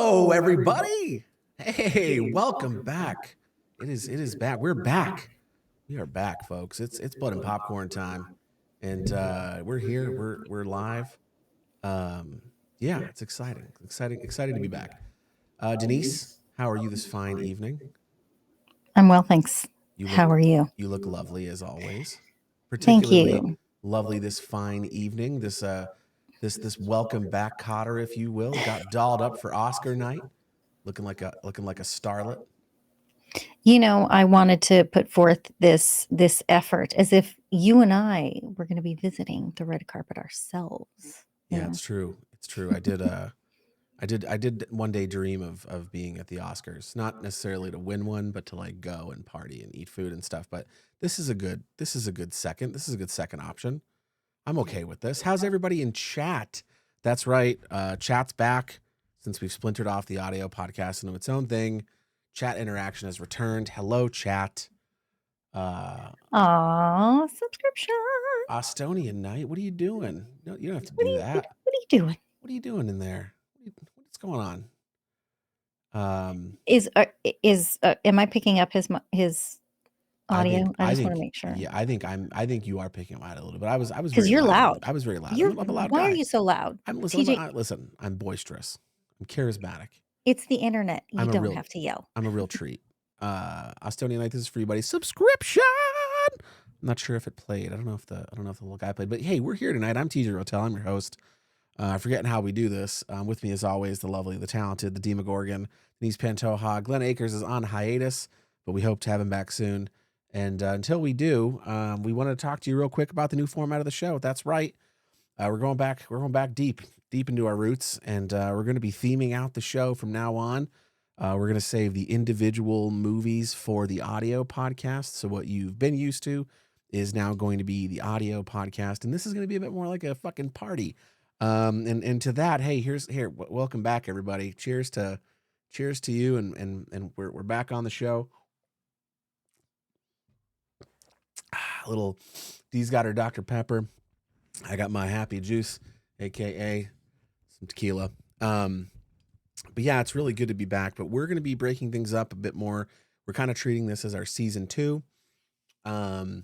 Hello, everybody. Hey, welcome back. It is back. We're back. We are back, folks. It's blood and popcorn time, and we're here. We're live. Um, yeah, it's exciting. Exciting to be back. Denise, how are you this fine evening? I'm well, thanks. You How look are you? you look lovely as always. Thank Particularly you. lovely this fine evening. This welcome back Cotter, if you will, got dolled up for Oscar night. Looking like a starlet. You know, I wanted to put forth this effort as if you and I were going to be visiting the red carpet ourselves. Yeah, it's true. It's true. I did one day dream of being at the Oscars, not necessarily to win one, but to like go and party and eat food and stuff. But this is a good second option. I'm okay with this. How's everybody in chat? That's right. Chat's back since we've splintered off the audio podcast into its own thing. Chat interaction has returned. Hello, chat. Aw, subscription. Ostonian Knight, what are you doing? No, you don't have to What do are that. what are you doing? What are you doing in there? What's going on? Am I picking up his audio? I just want to make sure. Yeah, I think you are picking out a little bit. I was Because very you're loud. loud. I was very loud. You're, I'm a loud why guy. are you so loud? Listen, I'm boisterous. I'm charismatic. It's the internet. You don't have to yell. I'm a real treat. Ostonian Knight, this is for you, buddy. Subscription. I'm not sure if it played. I don't know if the little guy played, but hey, we're here tonight. I'm T.J. Rotell. I'm your host. Forgetting how we do this. With me as always, the lovely, the talented, the Demogorgon, Denise Pantoja. Glenn Akers is on hiatus, but we hope to have him back soon. And until we do, we want to talk to you real quick about the new format of the show. That's right. We're going back deep into our roots, and we're going to be theming out the show from now on. We're going to save the individual movies for the audio podcast. So what you've been used to is now going to be the audio podcast, and this is going to be a bit more like a fucking party. And to that, hey, welcome back, everybody. Cheers to you, and we're back on the show. A little, Dee's got her Dr. Pepper. I got my Happy Juice, aka some tequila. But yeah, it's really good to be back. But we're going to be breaking things up a bit more. We're kind of treating this as our season 2. We've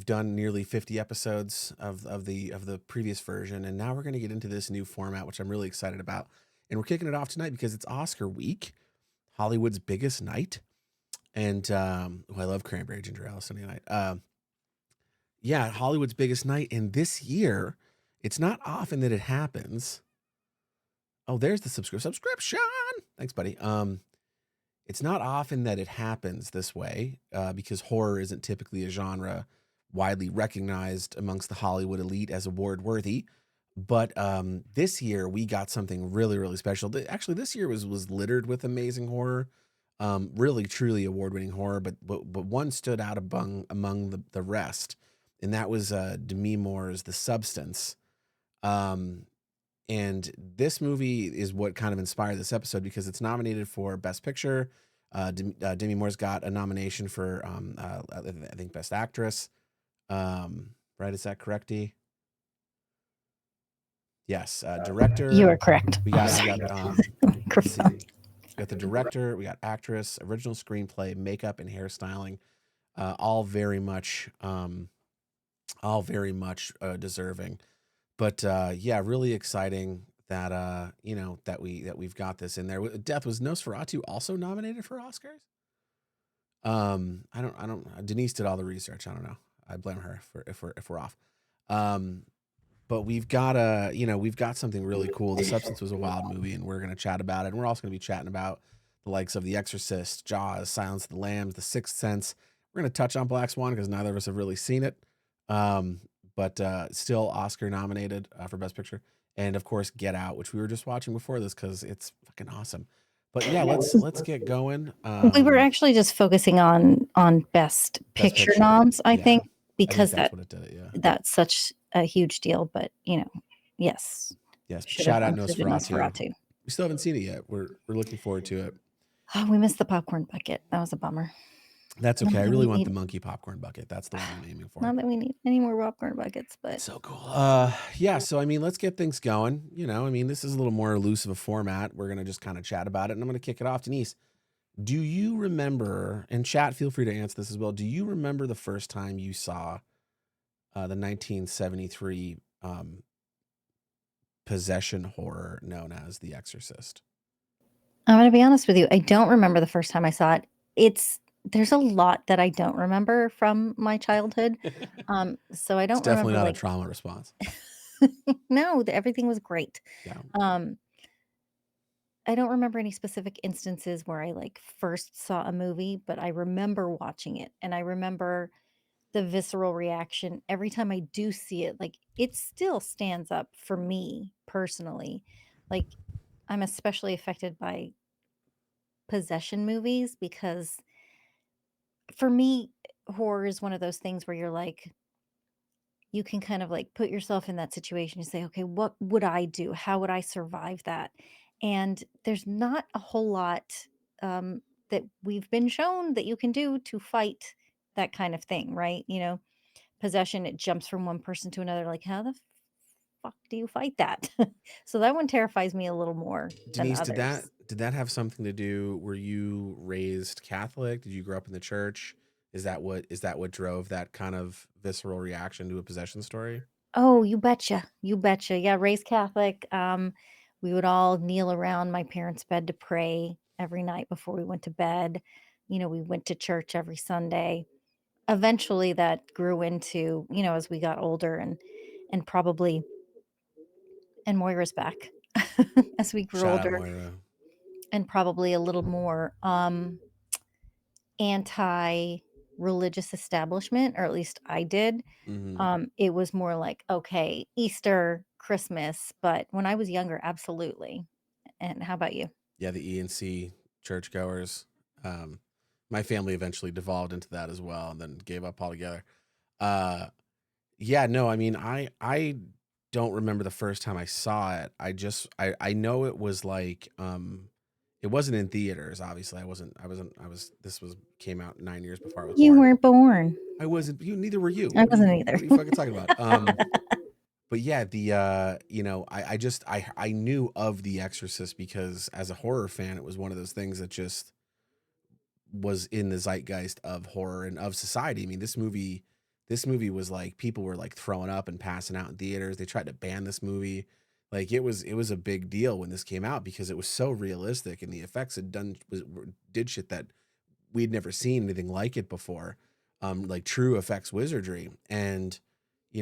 done nearly 50 episodes of the previous version, and now we're going to get into this new format, which I'm really excited about. And we're kicking it off tonight because it's Oscar week, Hollywood's biggest night. And I love cranberry ginger ale Sunday night. Yeah, Hollywood's biggest night. And this year, it's not often that it happens. Oh, there's the subscription. Thanks, buddy. It's not often that it happens this way because horror isn't typically a genre widely recognized amongst the Hollywood elite as award worthy. But this year we got something really, really special. Actually, this year was littered with amazing horror, really, truly award-winning horror. But one stood out among the rest, and that was Demi Moore's The Substance. And this movie is what kind of inspired this episode because it's nominated for Best Picture. Demi Moore's got a nomination for, I think, Best Actress. Right? Is that correct, D? Yes. Director. You are correct. We got the director. We got actress, original screenplay, makeup, and hairstyling. All very much deserving. But yeah, really exciting that that we've got this in there. Death, was Nosferatu also nominated for Oscars? I don't. Denise did all the research. I don't know. I blame her if we're off. But we've got something really cool. The Substance was a wild movie, and we're gonna chat about it. And we're also gonna be chatting about the likes of The Exorcist, Jaws, Silence of the Lambs, The Sixth Sense. We're gonna touch on Black Swan because neither of us have really seen it. But still Oscar nominated for Best Picture, and of course Get Out, which we were just watching before this because it's fucking awesome. But yeah, let's get going. We were actually just focusing on Best Picture noms, I think, because that's what it did. Yeah, that's such a huge deal. But yes. Shout out Nosferatu. We still haven't seen it yet. We're looking forward to it. Oh, we missed the popcorn bucket. That was a bummer. That's Not okay. I that really we want the need monkey popcorn bucket. That's the one I'm aiming for. not that we need any more popcorn buckets, It's but so cool. Yeah. So I mean, let's get things going. I mean, this is a little more loose of a format. We're gonna just kind of chat about it, and I'm gonna kick it off. Denise, do you remember? And chat, feel free to answer this as well. Do you remember the first time you saw the 1973 possession horror known as The Exorcist? I'm gonna be honest with you, I don't remember the first time I saw it. There's a lot that I don't remember from my childhood, so I It's don't definitely remember, not a like trauma response. No, everything was great. Yeah. Um, I don't remember any specific instances where I, like, first saw a movie, but I remember watching it, and I remember the visceral reaction every time I do see it, like, it still stands up for me personally. Like, I'm especially affected by possession movies because for me, horror is one of those things where you're like, you can kind of like put yourself in that situation and say, okay, what would I do? How would I survive that? And there's not a whole lot that we've been shown that you can do to fight that kind of thing, right? Possession, it jumps from one person to another. Like, how the fuck do you fight that? So that one terrifies me a little more than Denise, did that others. did that have something to do? Were you raised Catholic? Did you grow up in the church? Is that what drove that kind of visceral reaction to a possession story? Oh, you betcha. You betcha. Yeah, raised Catholic. We would all kneel around my parents' bed to pray every night before we went to bed. We went to church every Sunday. Eventually that grew into, as we got older and probably and Moira's back as we grew Shout out older Moira. and probably a little more anti-religious establishment, or at least I did. Hmm. It was more like, okay, Easter, Christmas, but when I was younger, absolutely. And how about you? Yeah, the E&C churchgoers. Um, my family eventually devolved into that as well, and then gave up altogether. Uh, yeah, no, I mean, I don't remember the first time I saw it. I know it was like it wasn't in theaters. Obviously, I was this was came out 9 years before I was You born. weren't born. I wasn't. You neither were you. I What are wasn't you? either. What are you fucking talking about? But yeah, I just I knew of The Exorcist because as a horror fan, it was one of those things that just was in the zeitgeist of horror and of society. I mean, this movie was like people were like throwing up and passing out in theaters. They tried to ban this movie. Like it was a big deal when this came out because it was so realistic and the effects did shit that we'd never seen anything like it before. Like true effects wizardry. And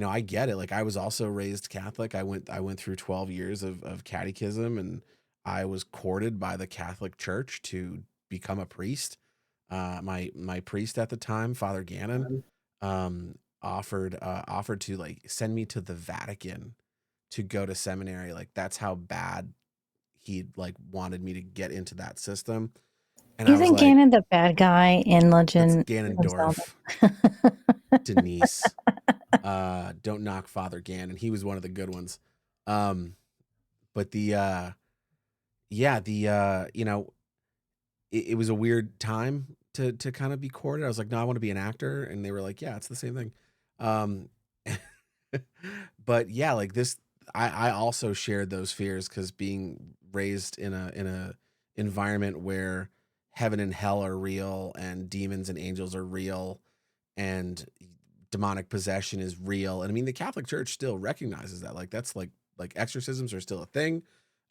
I get it. Like I was also raised Catholic. I went through 12 years of catechism, and I was courted by the Catholic Church to become a priest. My priest at the time, Father Gannon, offered to like send me to the Vatican to go to seminary. Like that's how bad he like wanted me to get into that system. And I was Isn't like, Ganon the bad guy in that's Legend of Zelda? Ganondorf. Denise. Don't knock Father Gannon. He was one of the good ones. Um, but the yeah, the it was a weird time to kind of be courted. I was like, no, I want to be an actor, and they were like, yeah, it's the same thing. Um, but yeah, like this, I also shared those fears because being raised in a environment where heaven and hell are real and demons and angels are real and demonic possession is real. And I mean, the Catholic Church still recognizes that. Like that's like exorcisms are still a thing.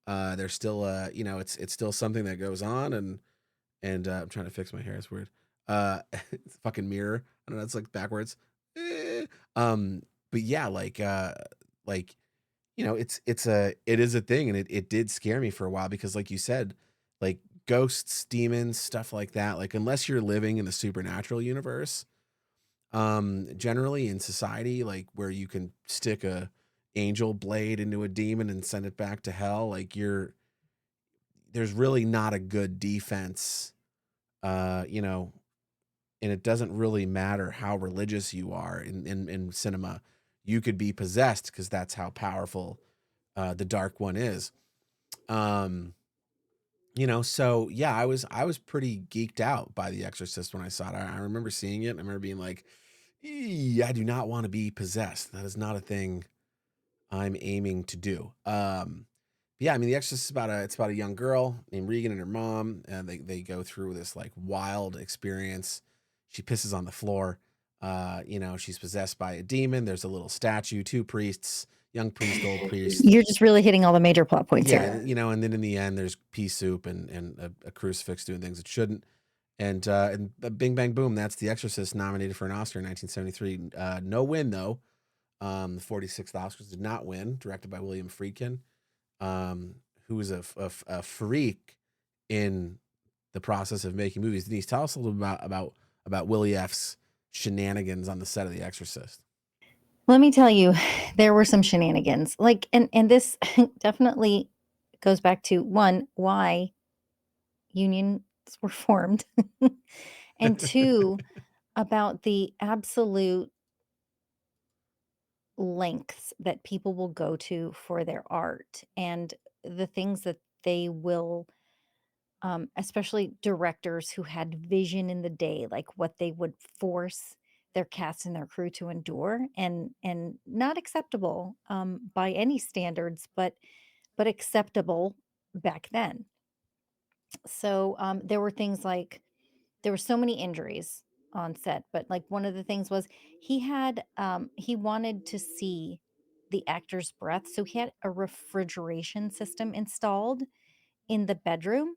They're still it's still something that goes on. And I'm trying to fix my hair. It's weird. It's a fucking mirror. I don't know. It's like backwards. Eh. Um, but yeah, like it is a thing, and it did scare me for a while because, like you said, like ghosts, demons, stuff like that. Like unless you're living in the supernatural universe, generally in society, like where you can stick a angel blade into a demon and send it back to hell, like there's really not a good defense, uh, you know, and it doesn't really matter how religious you are in cinema. You could be possessed because that's how powerful the dark one is. Um, So yeah, I was pretty geeked out by The Exorcist when I saw it. I remember seeing it. I remember being like, I do not want to be possessed. That is not a thing I'm aiming to do. Yeah, I mean, The Exorcist is about a young girl named Regan and her mom, and they go through this like wild experience. She pisses on the floor. She's possessed by a demon. There's a little statue, two priests, young priest, old priest. You're just really hitting all the major plot points Yeah, here. and then in the end, there's pea soup and a crucifix doing things it shouldn't. And bing bang boom, that's The Exorcist, nominated for an Oscar in 1973. No win though. The 46th Oscars did not win. Directed by William Friedkin, who was a freak in the process of making movies. Denise, tell us a little about Willie F's shenanigans on the set of The Exorcist. Let me tell you, there were some shenanigans. Like, and this definitely goes back to one, why unions were formed, and two, about the absolute lengths that people will go to for their art and the things that they will, especially directors who had vision in the day, like what they would force their cast and their crew to endure, and not acceptable by any standards, but acceptable back then. So there were things like there were so many injuries on set, but like one of the things was he wanted to see the actor's breath, so he had a refrigeration system installed in the bedroom.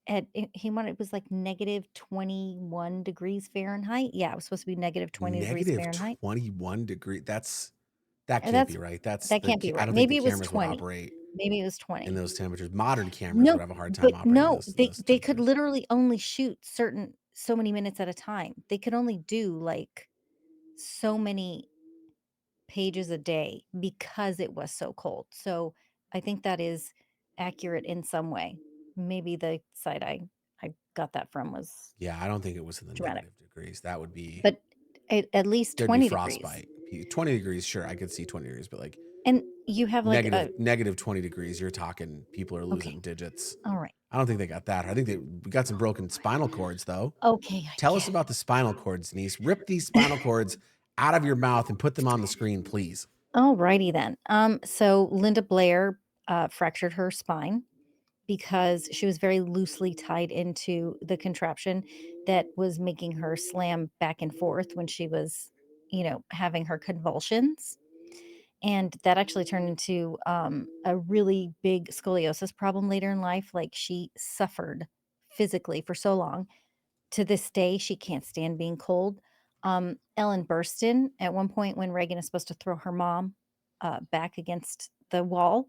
He wanted it was like negative 21 degrees Fahrenheit. Yeah, it was supposed to be negative 20 degrees Negative Fahrenheit. 21 degree. That And can't that's be right. that can't be I right. don't think the Maybe it was cameras would 20. operate Maybe it was in 20. those temperatures. Modern cameras would No, have a hard time but operating no, they those they could temperatures. literally only shoot certain so many minutes at a time. They could only do, like, so many pages a day because it was so cold. So, I think that is accurate in some way. Maybe the site I got that from was Yeah, I don't think it was in the dramatic, negative degrees. That would be but at least There'd be 20 degrees. frostbite. 20 degrees, sure, I could see 20 degrees, but like And you have, like, a negative 20 degrees, you're talking people are okay, losing digits. alright. I don't think they got that. I think we got some broken spinal cords though. Okay, I Tell us get about the spinal cords, Denise. Rip these spinal cords out of your mouth and put them on the screen, please. Alrighty then. So Linda Blair, fractured her spine because she was very loosely tied into the contraption that was making her slam back and forth when she was, having her convulsions. And that actually turned into a really big scoliosis problem later in life. Like she suffered physically for so long. To this day, she can't stand being cold. Ellen Burstyn, at one point, when Reagan is supposed to throw her mom back against the wall,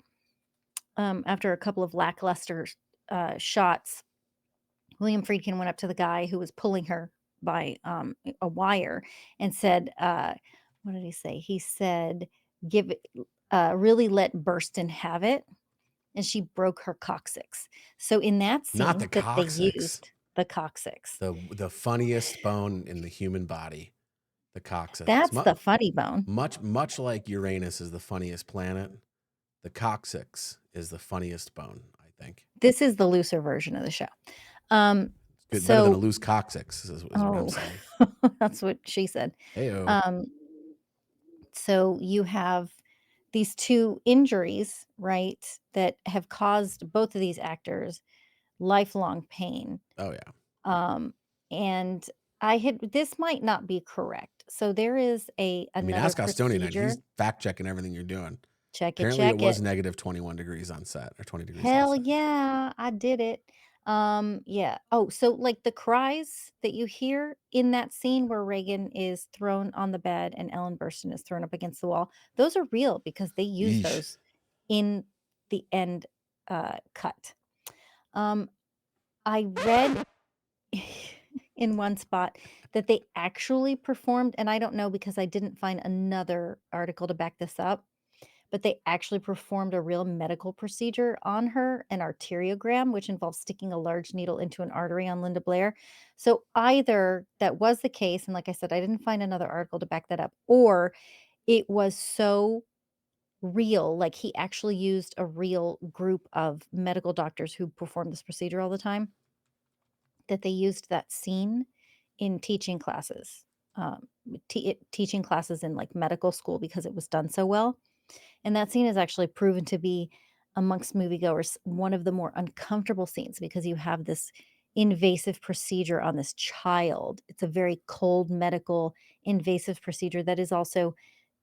after a couple of lackluster shots, William Friedkin went up to the guy who was pulling her by a wire and said, "What did he say?" He said, "Give it, really let Burston have it," and she broke her coccyx. So in that Not the scene that they coccyx. used the coccyx, The funniest bone in the human body, the coccyx. that's the funny bone. Much like Uranus is the funniest planet, the coccyx is the funniest bone, I think. This is the looser version of the show. Um, It's good, better than a so loose coccyx is what I'm oh, saying. that's what she said. Heyo. Um, so you have these 2 injuries, right, that have caused both of these actors lifelong pain. Oh yeah. Um, and I had this might not be correct. So there is I mean, another ask Gastonian. procedure. He's fact checking everything you're doing. Apparently, it Check was it. negative 21 degrees on set or 20 degrees on Hell set. yeah, I did it. Yeah. Oh, so like the cries that you hear in that scene where Reagan is thrown on the bed and Ellen Burstyn is thrown up against the wall, those are real because they use Yeesh. those in the end cut. Um, I read in one spot that they actually performed, and I don't know because I didn't find another article to back this up, but they actually performed a real medical procedure on her, an arteriogram, which involves sticking a large needle into an artery on Linda Blair. So either that was the case, and like I said, I didn't find another article to back that up, or it was so real, like, he actually used a real group of medical doctors who performed this procedure all the time, that they used that scene in teaching classes, teaching classes in, like, medical school because it was done so well. And that scene is actually proven to be, amongst moviegoers, one of the more uncomfortable scenes because you have this invasive procedure on this child. It's a very cold, medical, invasive procedure that is also,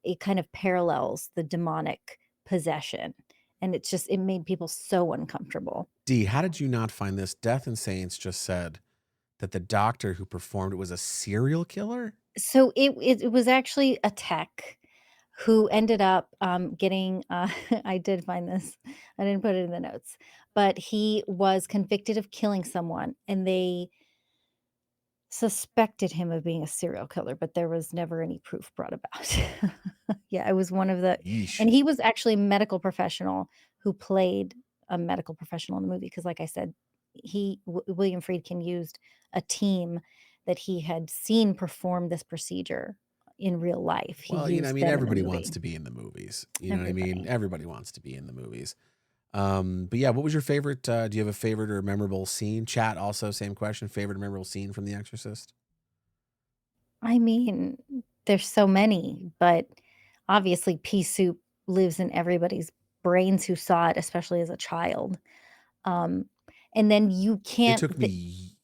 it kind of parallels the demonic possession. And it's just, it made people so uncomfortable. D, how did you not find this? Death and Saints just said that the doctor who performed it was a serial killer? So it was actually a tech who ended up, getting, I did find this, I didn't put it in the notes, but he was convicted of killing someone, and they suspected him of being a serial killer, but there was never any proof brought about. Yeah, it was one of the, Yeesh. and he was actually a medical professional who played a medical professional in the movie because, like I said, William Friedkin used a team that he had seen perform this procedure in real life. He Well, I used mean, them in the everybody wants movie. to be in the movies. You know what I mean? Everybody. Everybody wants to be in the movies. But yeah, what was your favorite? Do you have a favorite or memorable scene? Chat also, same question. Favorite or memorable scene from The Exorcist? I mean, there's so many, but obviously pea soup lives in everybody's brains who saw it, especially as a child. Um, and then you It can't took me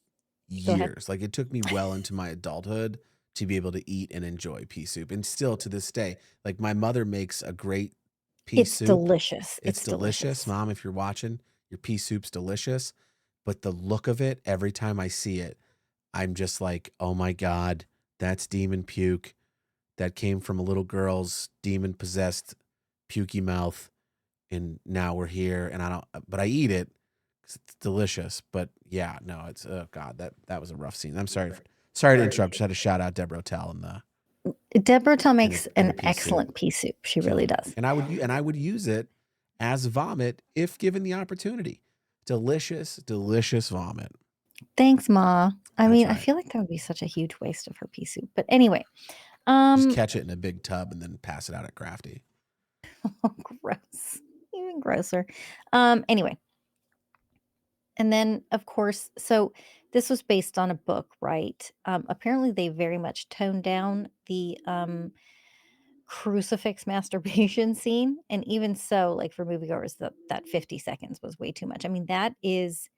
go ahead. years. Like it took me well into my adulthood to be able to eat and enjoy pea soup. And still to this day, like my mother makes a great pea It's soup. delicious, It's it's delicious. delicious. Mom, if you're watching, your pea soup's delicious. But the look of it, every time I see it, I'm just like, oh my God, that's demon puke. That came from a little girl's demon possessed pukey mouth. And now we're here. And I don't, but I eat it 'cause it's delicious. But yeah, no, it's, oh God, that was a rough scene. I'm sorry. Sorry to interrupt. Just had to shout out Deborah Rotell Deborah Tell and the makes and the an pea soup. excellent pea soup, she really Killing does. me. And I would use it as vomit if given the opportunity. Delicious, delicious vomit. Thanks, Ma. I That's mean, I right. feel like that would be such a huge waste of her pea soup, but anyway, Just um, catch it in a big tub and then pass it out at Crafty. gross, even grosser. Anyway, and then, of course, so this was based on a book, right? Apparently, they very much toned down the crucifix masturbation scene, and even so, like for moviegoers, that 50 seconds was way too much. I mean, that is,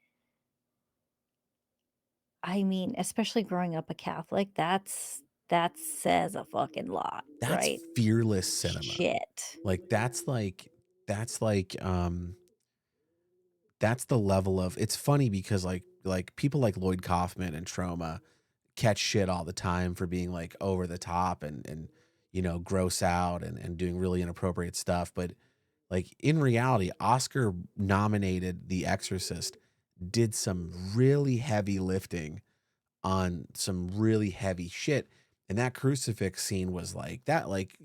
I mean, especially growing up a Catholic, that says a fucking lot, That's right? fearless cinema. Shit. Like that's like that's the level of it's funny because like people like Lloyd Kaufman and Trauma catch shit all the time for being like over the top and gross out and doing really inappropriate stuff. But like in reality, Oscar nominated The Exorcist did some really heavy lifting on some really heavy shit. And that crucifix scene was like that, like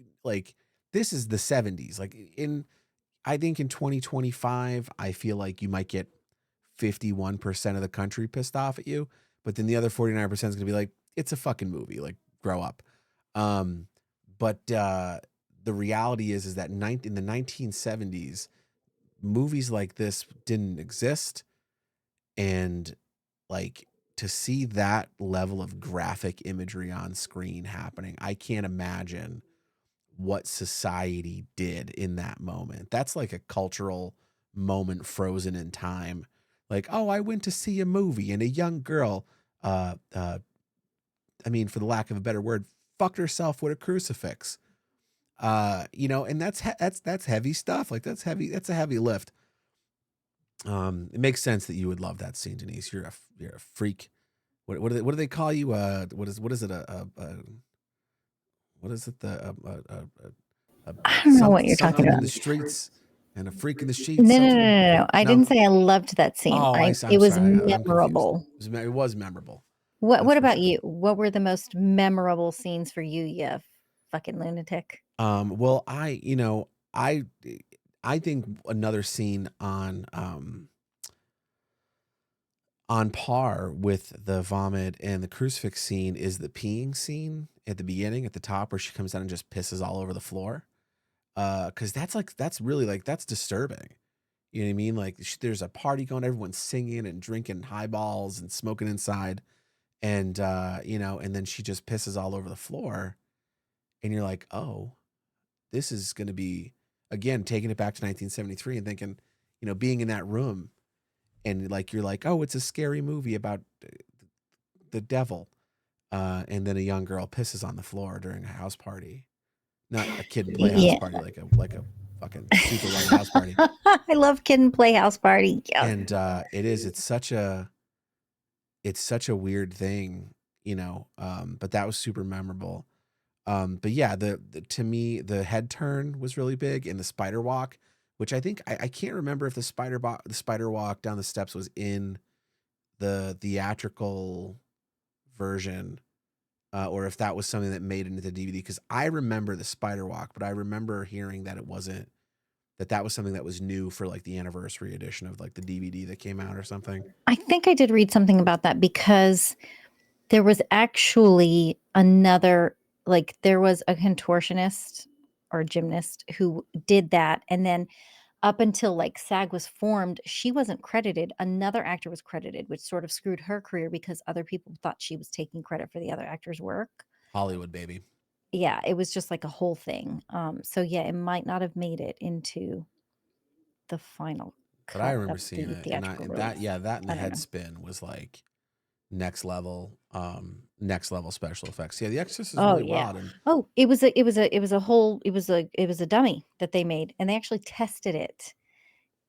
this is the 70s. Like in I think in 2025, I feel like you might get 51% of the country pissed off at you, but then the other 49% is gonna be like, it's a fucking movie, like grow up. Um, but the reality is that in the 1970s, movies like this didn't exist, and like to see that level of graphic imagery on screen happening, I can't imagine what society did in that moment. That's like a cultural moment frozen in time. Like, oh, I went to see a movie and a young girl, uh, uh, I mean, for the lack of a better word, fucked herself with a crucifix. And that's heavy stuff. Like that's heavy. That's a heavy lift. It makes sense that you would love that scene, Denise. You're a freak. What do they call you? What is it? What is it? A I don't know what you're talking something in about. the streets and a freak in the sheets. No, no, no, Something. no, no. I No. didn't say I loved that scene. Oh, It I'm was sorry. I'm confused. memorable. It was memorable. What That's for about sure. you? What were the most memorable scenes for you, you fucking lunatic? Well, I think another scene on par with the vomit and the crucifix scene is the peeing scene at the beginning at the top where she comes down and just pisses all over the floor. Because that's really like that's disturbing. You know what I mean? Like there's a party going, everyone's singing and drinking highballs and smoking inside, and and then she just pisses all over the floor, and you're like, oh, this is going to be again taking it back to 1973 and thinking, being in that room and like you're like, oh, it's a scary movie about the devil, and then a young girl pisses on the floor during a house party, not a kid and play house Yeah. party, like a fucking super white house party. I love Kid and Play House Party. Yeah. And it's such a weird thing, but that was super memorable. But yeah, to me the head turn was really big, and the spider walk, which I think I can't remember if the spider walk down the steps was in the theatrical version, or if that was something that made it into the DVD. Because I remember the spider walk, but I remember hearing that it wasn't that was something that was new for like the anniversary edition of like the DVD that came out or something. I think I did read something about that because there was actually another, like, there was a contortionist or a gymnast who did that, and then up until, like, SAG was formed, she wasn't credited, another actor was credited, which sort of screwed her career because other people thought she was taking credit for the other actor's work. Hollywood, baby. Yeah, it was just like a whole thing, so yeah, it might not have made it into the final But I cut remember of seeing the it, theatrical and that, release. yeah, that and the I don't head know. spin was like next level special effects. Yeah, The Exorcist is Oh, really yeah. wild, and Oh, it was a dummy that they made, and they actually tested it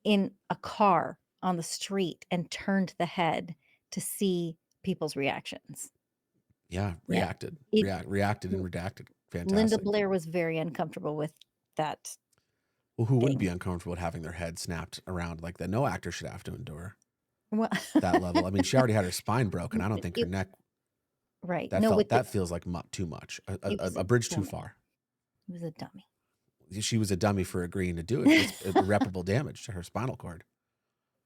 in a car on the street and turned the head to see people's reactions. yeah, Yeah. It reacted and redacted. Linda Fantastic. Blair was very uncomfortable with that Well, who wouldn't be thing. uncomfortable with having their head snapped around like that? No actor should have to endure Well, that level. I mean, she already had her spine broken. I don't think her it neck right. No, with that feels like too much, it was a a bridge too dummy. far. It was a dummy. She was a dummy for agreeing to do it. It's irreparable damage to her spinal cord.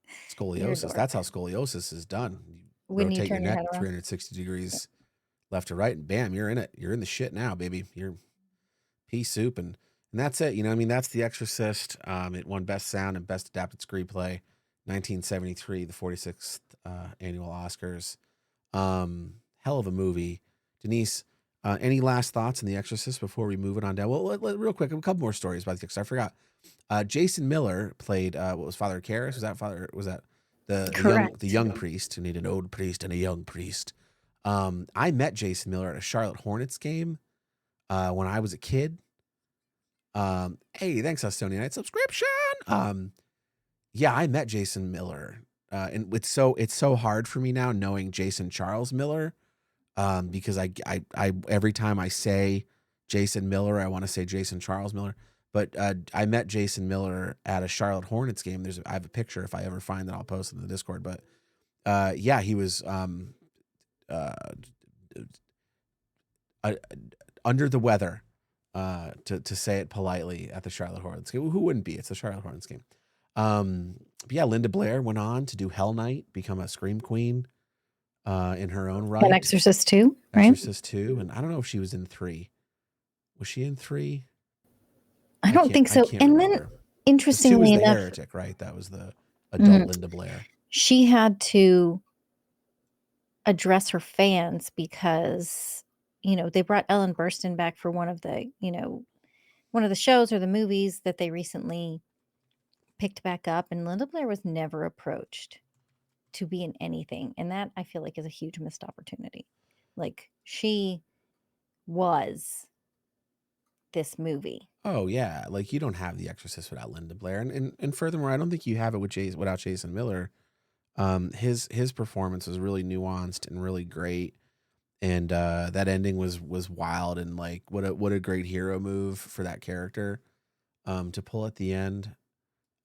You're a Scoliosis. dork. That's how scoliosis is done. You When you rotate your turn your neck head around. 360 Yeah. degrees left to right, and bam, you're in it. You're in the shit now, baby. You're pea soup, and that's it. I mean, that's The Exorcist. It won Best Sound and Best Adapted Screenplay, 1973, the 46th annual Oscars. Hell of a movie. Denise, any last thoughts on The Exorcist before we move it on down? Well, real quick, a couple more stories about The Exorcist. I forgot. Jason Miller played what was Father Karras? Was that Father? Was that the Correct. young priest who needed an old priest and a young priest? I met Jason Miller at a Charlotte Hornets game when I was a kid. Hey, thanks, Estonian Night subscription. Yeah, I met Jason Miller, and it's so hard for me now knowing Jason Charles Miller, because I every time I say Jason Miller, I want to say Jason Charles Miller. But I met Jason Miller at a Charlotte Hornets game. I have a picture if I ever find that I'll post it in the Discord. But yeah, he was uh, uh, under the weather, to say it politely, at the Charlotte Hornets game. Who wouldn't be? It's the Charlotte Hornets game. But yeah, Linda Blair went on to do Hell Night, become a scream queen in her own And right. Exorcist too, right? Exorcist 2, and I don't know if she was in 3. Was she in 3? I don't think I so. can't And then, remember. Because 2 was interestingly the enough, heretic, right? That was the adult mhm, Linda Blair. she had to address her fans because, they brought Ellen Burstyn back for one of the shows or the movies that they recently picked back up, and Linda Blair was never approached to be in anything, and that I feel like is a huge missed opportunity. Like, she was this movie. Oh yeah, like you don't have The Exorcist without Linda Blair, and furthermore, I don't think you have it without Jason Miller. His performance was really nuanced and really great, and that ending was wild, and like what a great hero move for that character, to pull at the end.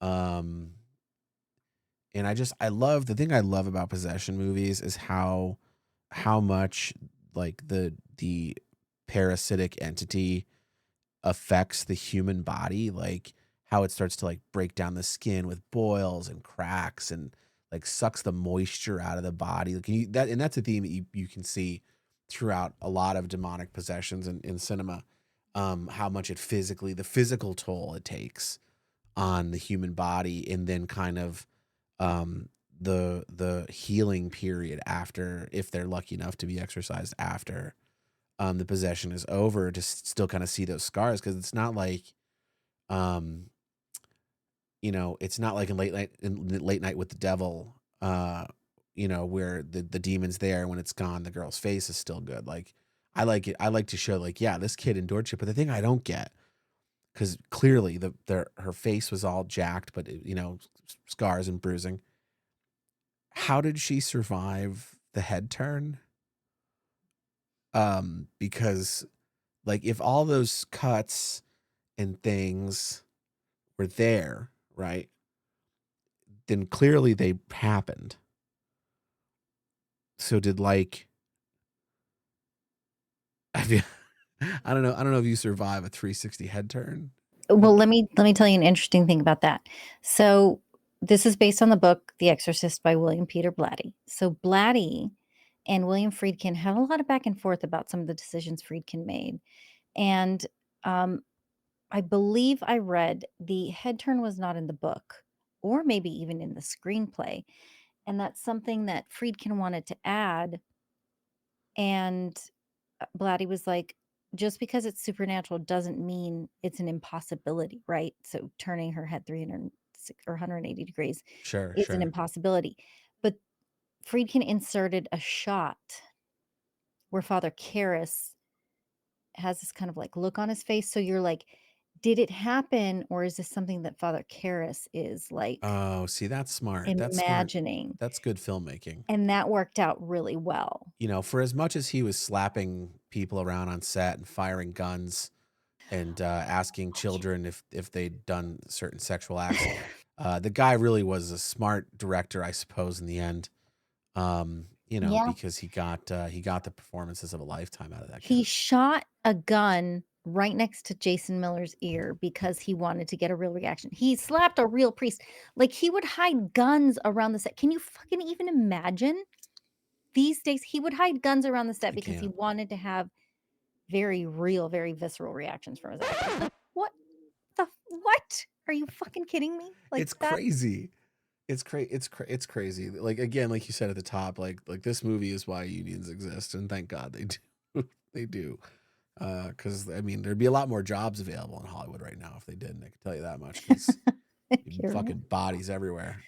Um, and I love the thing I love about possession movies is how much like the parasitic entity affects the human body, like how it starts to like break down the skin with boils and cracks, and like sucks the moisture out of the body. Like that's a theme that you can see throughout a lot of demonic possessions in cinema. how much the physical toll it takes on the human body, and then kind of um, the healing period after, if they're lucky enough to be exercised after the possession is over, to still kind of see those scars, because it's not like um, it's not like in Late Night with the Devil, where the demon's there, when it's gone, the girl's face is still good. Like, I like to show, like, yeah, this kid endured shit. But the thing I don't get, because clearly her face was all jacked, but scars and bruising. How did she survive the head turn? Because, like, if all those cuts and things were there, right, then clearly they happened. So did, like, I feel, I don't know. I don't know if you survive a 360 head turn. Well, let me tell you an interesting thing about that. So, this is based on the book The Exorcist by William Peter Blatty. So, Blatty and William Friedkin had a lot of back and forth about some of the decisions Friedkin made. And um, I believe I read the head turn was not in the book, or maybe even in the screenplay. And that's something that Friedkin wanted to add. And Blatty was like, just because it's supernatural doesn't mean it's an impossibility, right? So turning her head 306 or 180 degrees Sure, is an sure. impossibility. But Friedkin inserted a shot where Father Karras has this kind of like look on his face. So you're like, did it happen, or is this something that Father Karras is like Oh, see, that's smart. That's smart. imagining? That's good filmmaking. And that worked out really well. For as much as he was slapping people around on set and firing guns and asking children if they'd done certain sexual acts, the guy really was a smart director, I suppose, in the end. Yeah. Because he got the performances of a lifetime out of that He kid. shot a gun right next to Jason Miller's ear because he wanted to get a real reaction. He slapped a real priest. Like, he would hide guns around the set. Can you fucking even imagine? These days, he would hide guns around the set I because he can't. wanted to have very real, very visceral reactions from his actors. Like, what? Are you fucking kidding me? Like, It's that crazy. It's crazy. Like, again, like you said at the top, like this movie is why unions exist, and thank God they do. They do. Because I mean, there'd be a lot more jobs available in Hollywood right now if they didn't. I can tell you that much, because you're right. fucking bodies everywhere.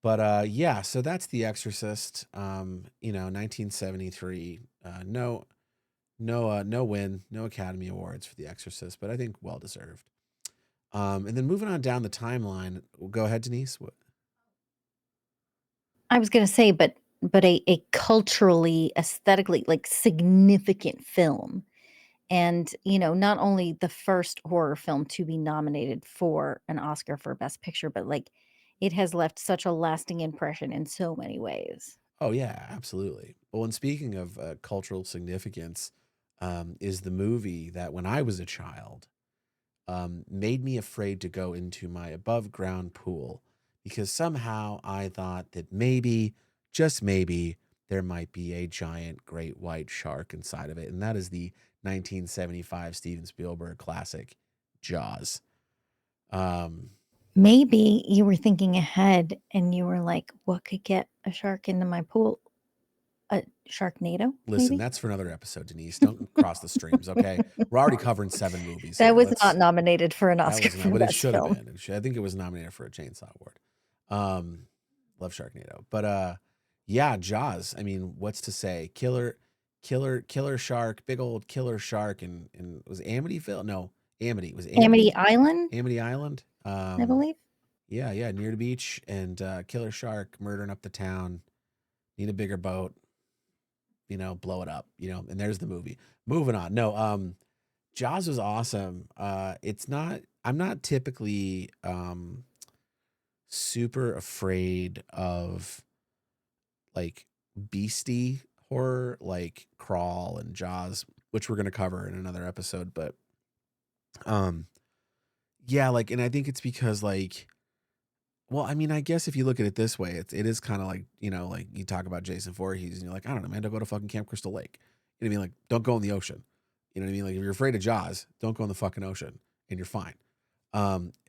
But yeah, so that's The Exorcist. 1973. No win, no Academy Awards for The Exorcist, but I think well deserved. And then moving on down the timeline, go ahead, Denise. What? I was gonna say, but a culturally, aesthetically, like, significant film. And, not only the first horror film to be nominated for an Oscar for Best Picture, but, like, it has left such a lasting impression in so many ways. Oh yeah, absolutely. Well, and speaking of cultural significance, is the movie that when I was a child made me afraid to go into my above ground pool, because somehow I thought that maybe, just maybe, there might be a giant great white shark inside of it. And that is the 1975 Steven Spielberg classic, Jaws. Um, Maybe you were thinking ahead and you were like, "What could get a shark into my pool? A Sharknado, Listen, maybe?" that's for another episode, Denise. Don't cross the streams, okay? We're already covering 7 movies That here. was not nominated for an That Oscar was not, for but it Best should have Film. been. I think it was nominated for a Chainsaw Award. Um, love Sharknado, but yeah, Jaws. I mean, what's to say? Killer shark, big old killer shark, and was Amityville? No, Amity. It was Amity Island, Amity Island. I believe. Yeah, near the beach, and killer shark murdering up the town. Need a bigger boat, blow it up, and there's the movie. Moving on. No, Jaws was awesome. It's not. I'm not typically super afraid of, like, beastie horror, like Crawl and Jaws, which we're gonna cover in another episode. But um, yeah, like, and I think it's because, like, well, I mean, I guess if you look at it this way, it is kind of like, like you talk about Jason Voorhees, and you're like, I don't know, man, don't go to fucking Camp Crystal Lake. You know what I mean? Like, don't go in the ocean. You know what I mean? Like if you're afraid of Jaws, don't go in the fucking ocean and you're fine.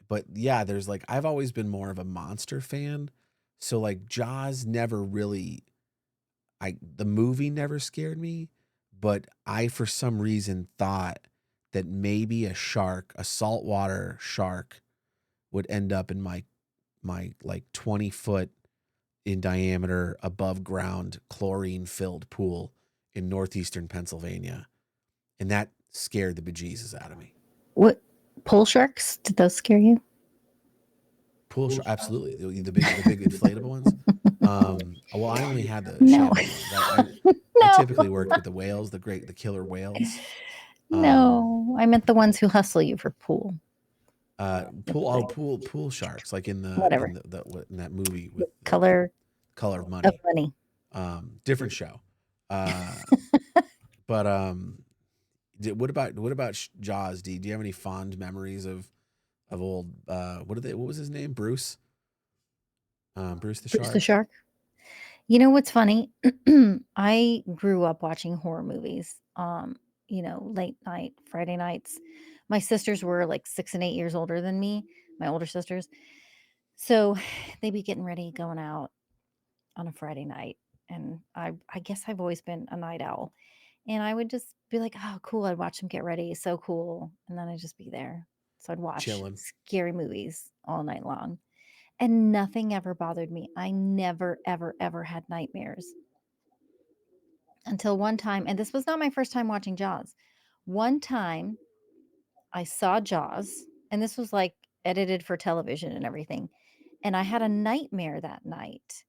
But yeah, there's like I've always been more of a monster fan. So like Jaws never really the movie never scared me, but I for some reason thought that maybe a shark, a saltwater shark would end up in my like 20-foot in diameter above ground chlorine filled pool in northeastern Pennsylvania. And that scared the bejesus out of me. What pool sharks? Did those scare you? Pool shark, absolutely. The big inflatable ones. Well, I only had the No. channel ones. I No. typically worked with the whales, the killer whales. Um, No. I meant the ones who hustle you for pool. pool sharks, like in the Whatever. in that movie with the Color Color of of Money. money. Different show. Uh, but what about Jaws? Do you have any fond memories of old what was his name? Bruce? Bruce the Bruce the Shark? shark. You know what's funny? I grew up watching horror movies, late night, Friday nights. My sisters were like 6 and 8 years older than me, my older sisters. So they'd be getting ready, going out on a Friday night. And I guess I've always been a night owl. And I would just be like, oh, cool. I'd watch them get ready. So cool. And then I'd just be there. So I'd watch Chilling. scary movies all night long. And nothing ever bothered me. I never, ever, ever had nightmares until one time. And this was not my first time watching Jaws. One time I saw Jaws, and this was like edited for television and everything. And I had a nightmare that night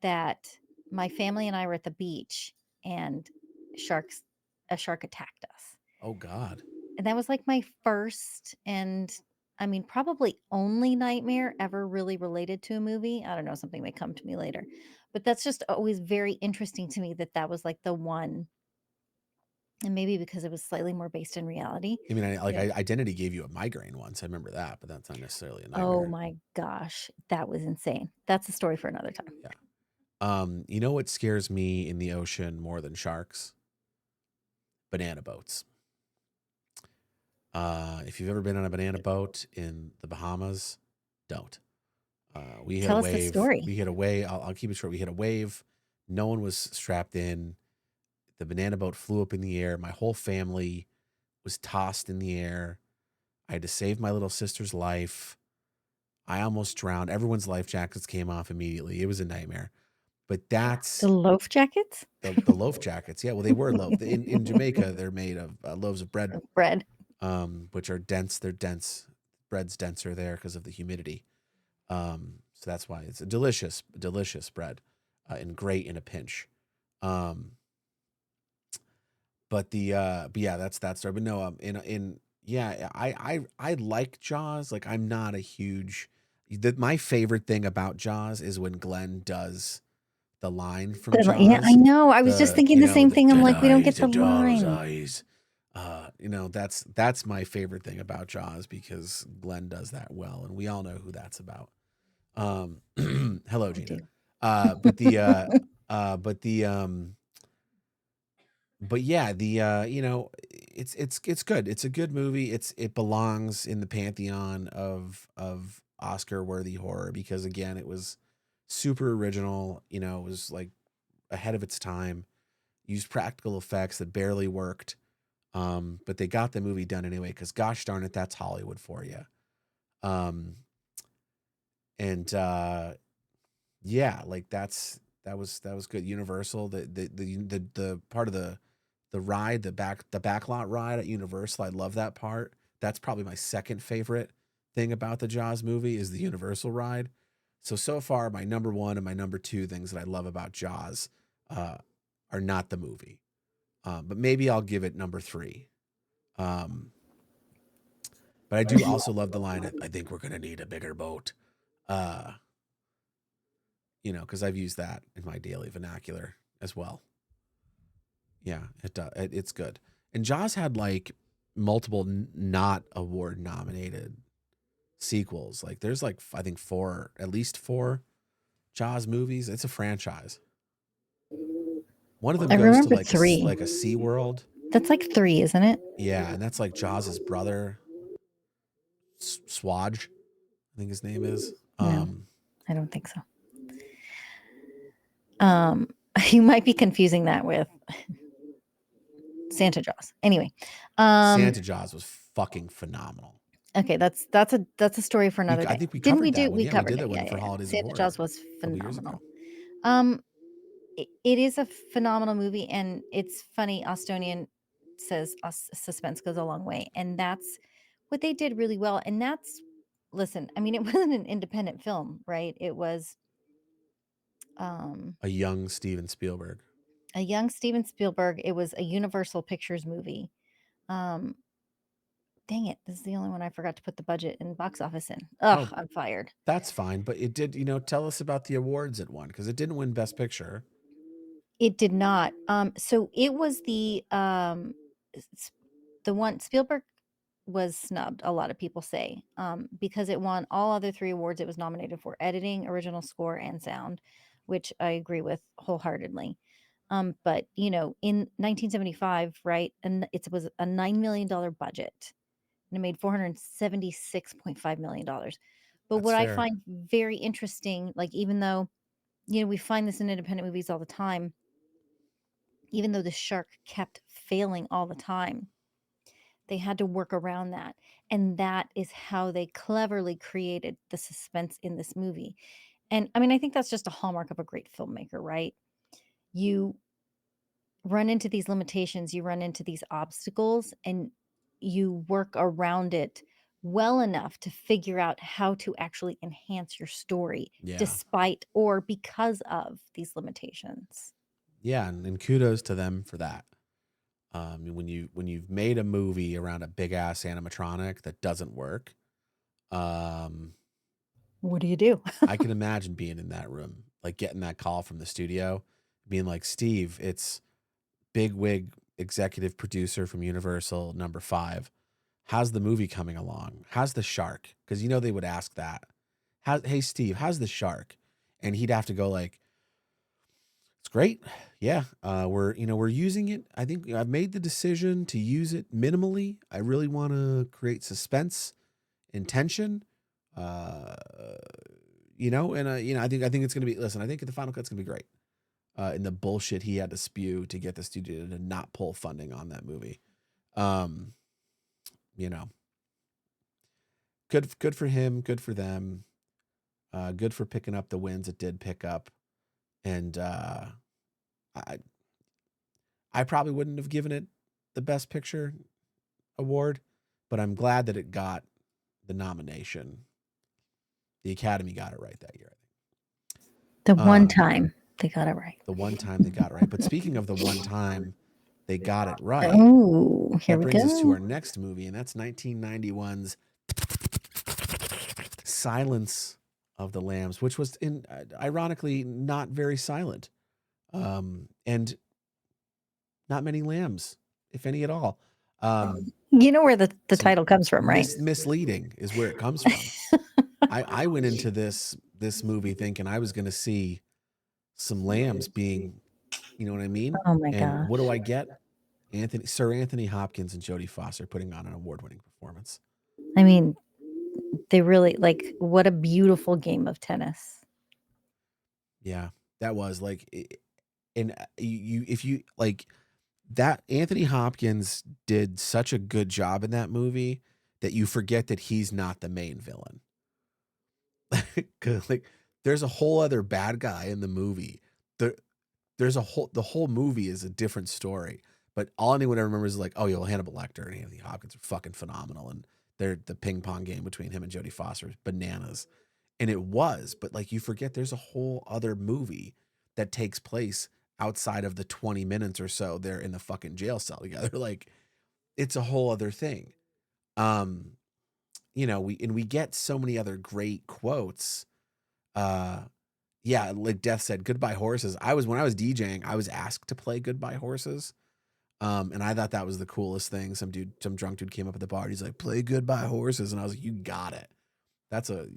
that my family and I were at the beach and sharks a shark attacked us. Oh God. And that was like my first and I mean probably only nightmare ever really related to a movie. I don't know, something may come to me later. But that's just always very interesting to me that that was like the one and maybe because it was slightly more based in reality. I mean, That Identity gave you a migraine once. I remember that, but that's not necessarily a oh nightmare. my gosh, that was insane. That's a story for another time. Yeah. You know what scares me in the ocean more than sharks? Banana boats. If you've ever been on a banana boat in the Bahamas, don't. We hit a Tell us the wave. story. We hit a wave. I'll keep it short. We hit a wave. No one was strapped in. The banana boat flew up in the air. My whole family was tossed in the air. I had to save my little sister's life. I almost drowned. Everyone's life jackets came off immediately. It was a nightmare. But The that's loaf jackets? the loaf jackets. Yeah, well, they were loaf. In Jamaica, they're made of loaves of bread, Of bread. which are dense. They're dense. Bread's denser there because of the humidity. So that's why it's a delicious bread, and great in a pinch. Um, but yeah, that's that story. But no, in yeah, I like Jaws. Like I'm not a huge. My favorite thing about Jaws is when Glenn does the line from Yeah, I Jaws, know. I was just thinking the same the thing. I'm dead like, we don't get eyes, the the doll's line. eyes. That's my favorite thing about Jaws because Glenn does that well, and we all know who that's about. Hello, We Gina. do. Uh, but the uh, but the but yeah, it's good. It's a good movie. It belongs in the pantheon of Oscar worthy horror because again, it was super original. It was like ahead of its time. Used practical effects that barely worked, but they got the movie done anyway. Because gosh darn it, that's Hollywood for you. Um, and Yeah, like that was good. Universal, the part of the ride, the backlot ride at Universal, I love that part. That's probably my second favorite thing about the Jaws movie is the Universal ride. So far, my number one and my number two things that I love about Jaws uh, are not the movie, but maybe I'll give it number three. Um, but I do also love the line. I think we're gonna need a bigger boat. Uh, because I've used that in my daily vernacular as well. Yeah, it does. It's good. And Jaws had like multiple not award nominated sequels. Like there's like I think four, at least four Jaws movies. It's a franchise. One of them I goes to remember like a three. like a Sea World. That's like 3, isn't it? Yeah, and that's like Jaws's brother, Swaj, I think his name is. No, I don't think so. You might be confusing that with Santa Jaws. Anyway, Santa Jaws was fucking phenomenal. okay, that's a story for another I day. think we Didn't we covered do? that one. We Yeah, we covered did it. that Yeah, one yeah, for yeah. Holidays of Santa Horror Jaws was a couple years phenomenal. ago. Um, it is a phenomenal movie, and it's funny. Austonian says suspense goes a long way, and that's what they did really well. And that's listen. I mean, it wasn't an independent film, right? It was um, A young Steven Spielberg. a young Steven Spielberg. It was a Universal Pictures movie. Um, dang it, this is the only one I forgot to put the budget and box office in. Ugh, Oh, I'm fired. that's fine, but it did, tell us about the awards it won because it didn't win Best Picture. It did not. So it was the one Spielberg was snubbed, a lot of people say, because it won all other 3 awards it was nominated for: editing, original score, and sound, which I agree with wholeheartedly. But, in 1975, right, and it was a $9 million budget, and it made $476.5 million. But That's what I fair. find very interesting, like, even though, we find this in independent movies all the time, even though the shark kept failing all the time, they had to work around that, and that is how they cleverly created the suspense in this movie. And, I mean, I think that's just a hallmark of a great filmmaker, right? You run into these limitations, you run into these obstacles, and you work around it well enough to figure out how to actually enhance your story Yeah. despite or because of these limitations. Yeah, and kudos to them for that. When you've made a movie around a big ass animatronic that doesn't work, um, What do you do? I can imagine being in that room, like getting that call from the studio, being like, Steve, it's big wig executive producer from Universal number 5. How's the movie coming along? How's the shark? Because they would ask that. Hey Steve, how's the shark? And he'd have to go like, it's great. Yeah, we're using it. I think I've made the decision to use it minimally. I really want to create suspense and tension. Uh, and I think it's gonna be. Listen, I think the final cut's gonna be great. And the bullshit he had to spew to get the studio to not pull funding on that movie. Um, you know, good for him. Good for them. Good for picking up the wins it did pick up. And I I probably wouldn't have given it the Best Picture award, but I'm glad that it got the nomination. The Academy got it right that year. The one Um, time they got it right. the one time they got it right. But speaking of the one time they got it right, Oh, here that we brings us to go. our next movie, and that's 1991's Silence of the Lambs, which was ironically not very silent, and not many lambs, if any at all. You know where the Some title comes from, right? misleading is where it comes from. I went into this movie thinking I was going to see some lambs being, you know what I mean? Oh my And what do gosh. I get? Sir Anthony Hopkins and Jodie Foster putting on an award-winning performance. I mean, they really like what a beautiful game of tennis. Yeah, that was like, and if you like that, Anthony Hopkins did such a good job in that movie that you forget that he's not the main villain. 'Cause, like, there's a whole other bad guy in the movie. There, the whole movie is a different story. But all anyone ever remembers is like, oh, yo, Hannibal Lecter and Anthony Hopkins are fucking phenomenal, and the ping pong game between him and Jodie Foster is bananas, and it was. But like, you forget there's a whole other movie that takes place outside of the 20 minutes or so they're in the fucking jail cell together. Like, it's a whole other thing. Um, we get so many other great quotes. Uh, yeah, like Death said, "Goodbye Horses." When I was DJing, I was asked to play "Goodbye Horses," and I thought that was the coolest thing. Some drunk dude came up at the bar. He's like, "Play Goodbye Horses," and I was like, "You got it.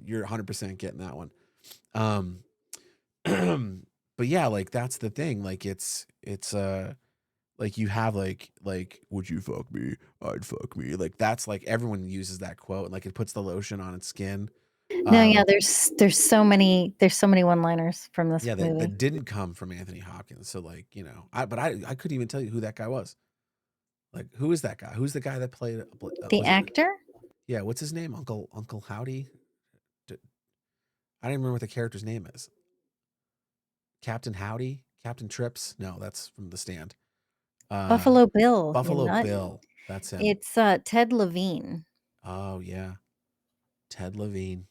You're 100% getting that one." Um, but yeah, like that's the thing. Like it's like you have would you fuck me? I'd fuck me. Like that's like everyone uses that quote and like it puts the lotion on its skin. No, yeah, Um, there's so many one-liners from this yeah, that movie. that didn't come from Anthony Hopkins. So like, you know, I couldn't even tell you who that guy was. Like, who is that guy? Who's the guy that played? The Was it? actor? Yeah, what's his name? Uncle Howdy. I don't even remember what the character's name is. Captain Howdy, Captain Trips. No, that's from The Stand. Uh, Buffalo Bill, you Buffalo nut. Bill. That's him. It's, Ted Levine Oh yeah, Ted Levine.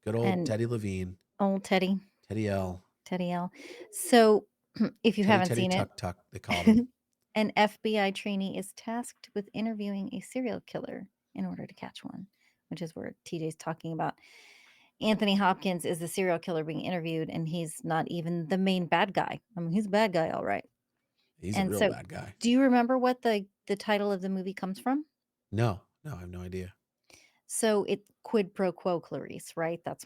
Good old and Teddy Levine. old Teddy, Teddy L. Teddy L. So, if you Teddy haven't Teddy seen it, Tuck Tuck. They called him. an FBI trainee is tasked with interviewing a serial killer in order to catch one, which is where TJ's talking about Anthony Hopkins is the serial killer being interviewed, and he's not even the main bad guy. I mean, he's a bad guy, all right. He's a And real so, bad guy. do you remember what the title of the movie comes from? No, no, I have no idea. So it quid pro quo Clarice, right? That's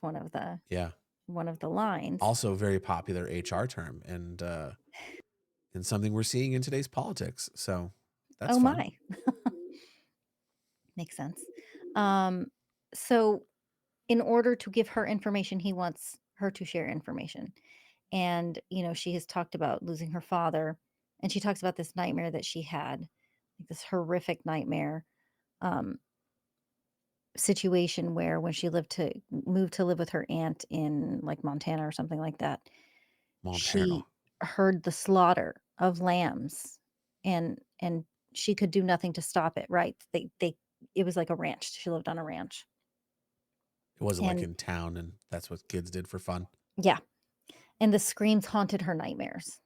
Yeah. one of the lines. Also, very popular HR term, and something we're seeing in today's politics. So that's Oh fun. my. Makes sense. Um, so in order to give her information, he wants her to share information. And, she has talked about losing her father, and she talks about this nightmare that she had, like this horrific nightmare um, situation where when she moved to live with her aunt in like Montana or something like that, Montana. she heard the slaughter of lambs, and she could do nothing to stop it, right? They It was like a ranch. She lived on a ranch. It wasn't like And in town, and that's what kids did for fun. yeah, and the screams haunted her nightmares.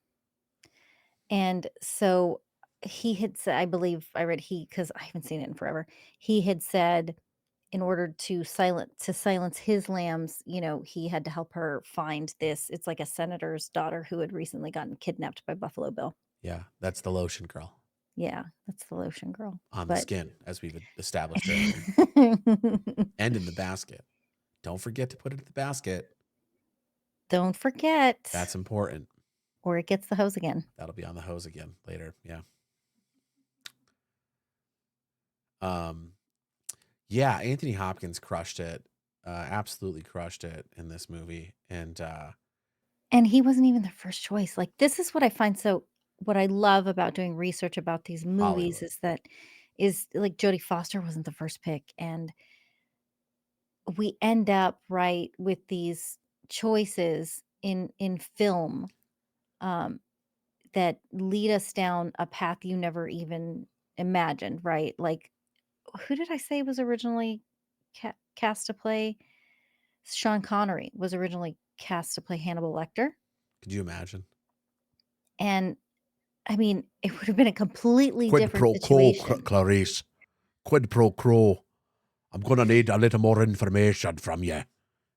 And so he had said, I believe I read he because I haven't seen it in forever. He had said in order to silence his lambs, he had to help her find this. It's like a senator's daughter who had recently gotten kidnapped by Buffalo Bill. Yeah, that's the lotion girl Yeah, that's the lotion girl. on the But skin, as we've established earlier, and in the basket. Don't forget to put it in the basket. don't forget, That's important. or it gets the hose again. That'll be on the hose again later. Yeah. Um, yeah, Anthony Hopkins crushed it. Absolutely crushed it in this movie. And And he wasn't even the first choice. Like, this is what I love about doing research about these movies Hollywood. is like Jodie Foster wasn't the first pick. And we end up, right, with these choices in film, um, that lead us down a path you never even imagined, right? Like, who did I say was originally cast to play? Sean Connery was originally cast to play Hannibal Lecter, Could you imagine? and, I mean, it would have been a completely Quid different pro quo, situation. Clarice. Quid pro quo. I'm gonna need a little more information from you.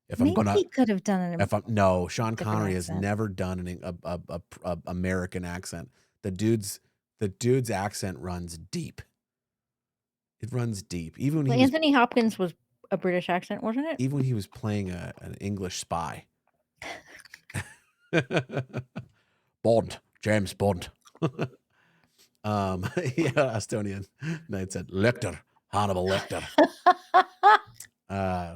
If I'm Maybe gonna, he could have done if I'm no, Sean different Connery has accent. never done a American accent. The dude's accent runs deep. It runs deep. Well, Anthony Hopkins was a British accent, wasn't it? Even when he was playing an English spy. Bond, James Bond. Yeah, Estonian. Knight said Lecter, Hannibal Lecter. Uh,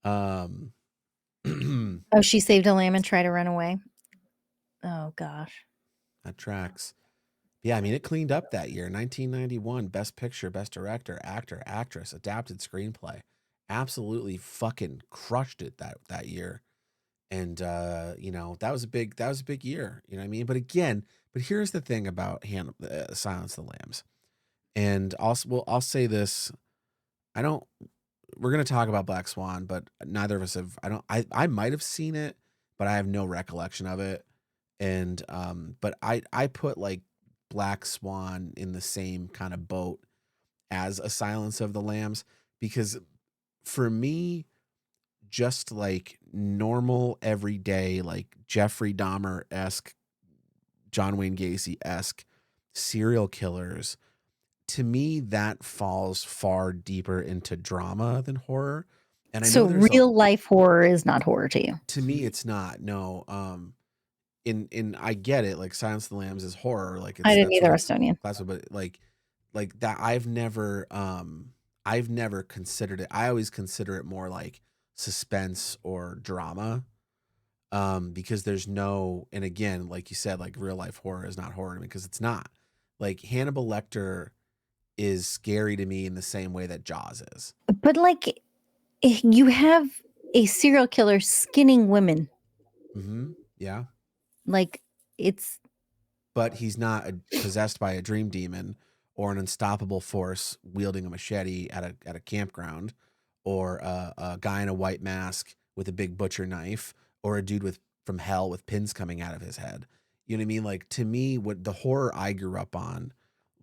um, Oh, she saved a lamb and tried to run away? Oh gosh. that tracks. Yeah, I mean, it cleaned up that year. 1991, Best Picture, Best Director, Actor, Actress, Adapted Screenplay. Absolutely fucking crushed it that year. And that was a big year. You know what I mean? But here's the thing about Silence of the Lambs. And I'll say this. I don't. We're gonna talk about Black Swan, but neither of us have. I don't. I might have seen it, but I have no recollection of it. And but I put like Black Swan in the same kind of boat as A Silence of the Lambs because for me, just like normal everyday, like Jeffrey Dahmer esque, John Wayne Gacy esque serial killers, to me, that falls far deeper into drama than horror. And I know So there's real life horror is not horror to you? to me, it's not, no. in I get it, like Silence of the Lambs is horror, like I it's didn't that's what either, it's Estonian. classified, but like that I've never considered it. I always consider it more like suspense or drama. Because there's no, and again, like you said, like real life horror is not horror to me because it's not. Like Hannibal Lecter is scary to me in the same way that Jaws is. But like you have a serial killer skinning women. Yeah. Like it's But he's not possessed by a dream demon or an unstoppable force wielding a machete at a campground, or a guy in a white mask with a big butcher knife, or a dude with from hell with pins coming out of his head. You know what I mean? Like to me, what the horror I grew up on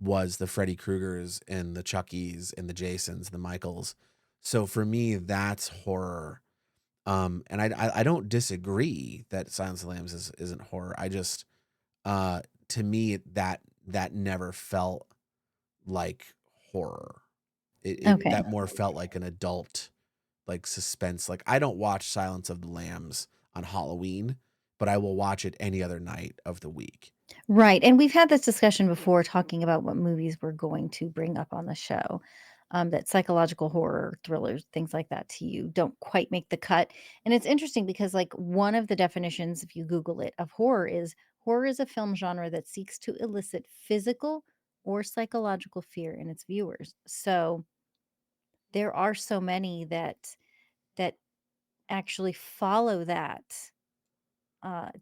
was the Freddy Kruegers and the Chuckies and the Jasons, the Michaels. So for me, that's horror. And I don't disagree that Silence of the Lambs isn't horror. I just uh to me that never felt like horror. It okay. that more felt like an adult, like suspense. Like I don't watch Silence of the Lambs on Halloween, but I will watch it any other night of the week. Right, and we've had this discussion before talking about what movies we're going to bring up on the show, that psychological horror, thrillers, things like that to you don't quite make the cut, and it's interesting because, like, one of the definitions, if you Google it, of horror is a film genre that seeks to elicit physical or psychological fear in its viewers. So, there are so many that actually follow that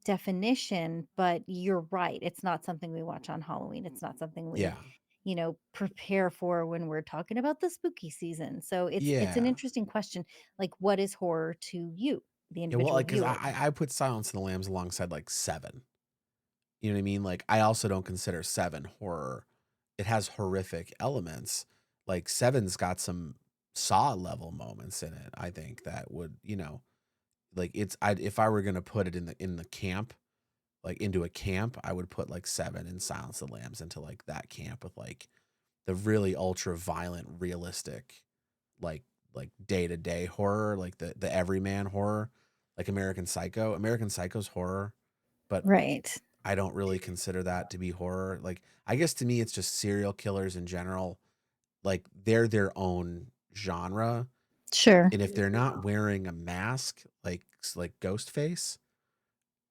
definition, but you're right. It's not something we watch on Halloween. It's not something we, Yeah. prepare for when we're talking about the spooky season. So it's an Yeah. interesting question. Like, what is horror to you, the Yeah, well, individual like, cause viewer? I put Silence of the Lambs alongside like Seven. You know what I mean? Like, I also don't consider Seven horror. It has horrific elements. Like Seven's got some Saw level moments in it. I think that would, like if I were gonna put it in the camp, like into a camp, I would put like Seven and Silence of the Lambs into like that camp with like the really ultra violent, realistic, like day to day horror, like the everyman horror, like American Psycho. American Psycho's horror, but Right. I don't really consider that to be horror. Like I guess to me, it's just serial killers in general. Like they're their own genre, Sure. and if they're not wearing a mask, like Ghostface,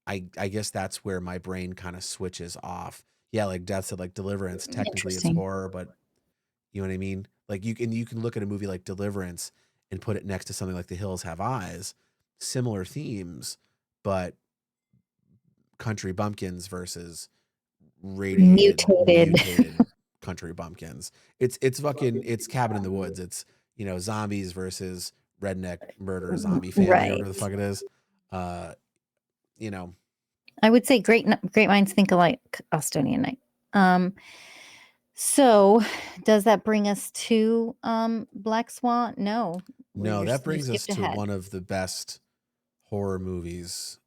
I guess that's where my brain kind of switches off. Yeah, like Death said, like Deliverance, technically it's Interesting. horror, but you know what I mean? Like you can look at a movie like Deliverance and put it next to something like The Hills Have Eyes, similar themes, but country bumpkins versus radiated, Mutated. mutated country bumpkins. It's Cabin in the Woods. It's zombies versus redneck murder zombie family or Right. whatever the fuck it is. Uh, you know, I would say great minds think alike, Estonian night. Um, so does that bring us to Black Swan? No. Where no, that you brings us skipped to ahead. one of the best horror movies.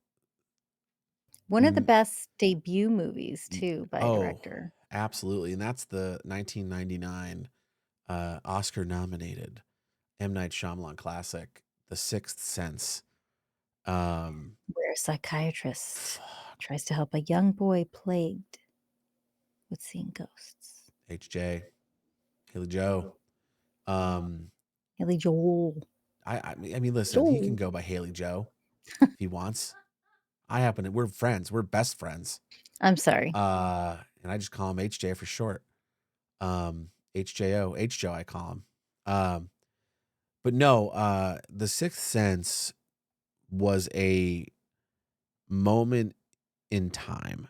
One of the Mm, best debut movies y- too by a oh, director. absolutely, and that's the 1999 Oscar nominated M Night Shyamalan classic, The Sixth Sense. Where a psychiatrist Fuck, tries to help a young boy plagued with seeing ghosts. HJ, Haley Joe. Um, Haley Joel. I mean, listen, he can Joel. go by Haley Joe if he wants. We're friends. We're best friends. I'm sorry. And I just call him HJ for short. HJO, H Joe, I call him. Um, but no, The Sixth Sense was a moment in time.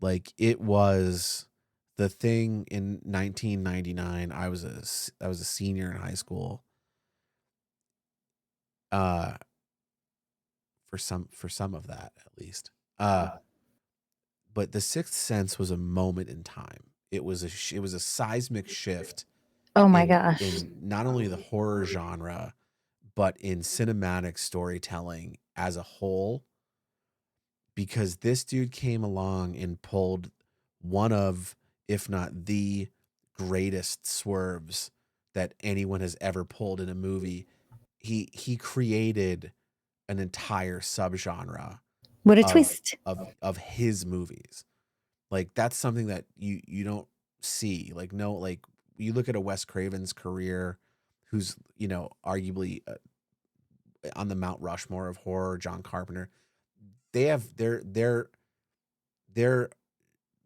Like it was the thing in 1999. I was a senior in high school. Uh, for some of that at least. But The Sixth Sense was a moment in time. It was a seismic shift Oh my in gosh. in not only the horror genre but in cinematic storytelling as a whole, because this dude came along and pulled one of, if not the greatest swerves that anyone has ever pulled in a movie. He created an entire subgenre What a of twist. of his movies. Like that's something that you don't see. Like no, like you look at a Wes Craven's career, who's arguably on the Mount Rushmore of horror. John Carpenter. They have their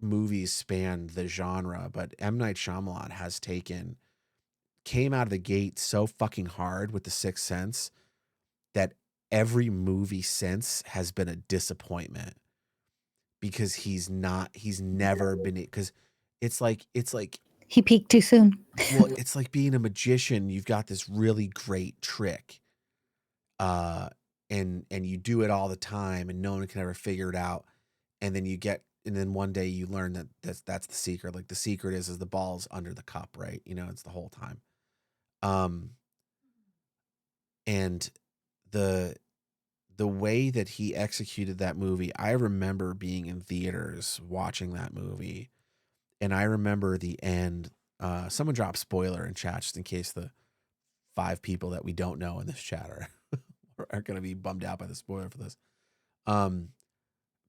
movies span the genre, but M Night Shyamalan has came out of the gate so fucking hard with The Sixth Sense that every movie since has been a disappointment because he's never been because it's like He peaked too soon. well, it's like being a magician. You've got this really great trick, uh, and you do it all the time, and no one can ever figure it out. And then one day you learn that that's the secret. Like the secret is the ball's under the cup, right? It's the whole time. Um, and the the way that he executed that movie, I remember being in theaters watching that movie, and I remember the end. Someone dropped spoiler in chat just in case the 5 people that we don't know in this chat are going to be bummed out by the spoiler for this. Um,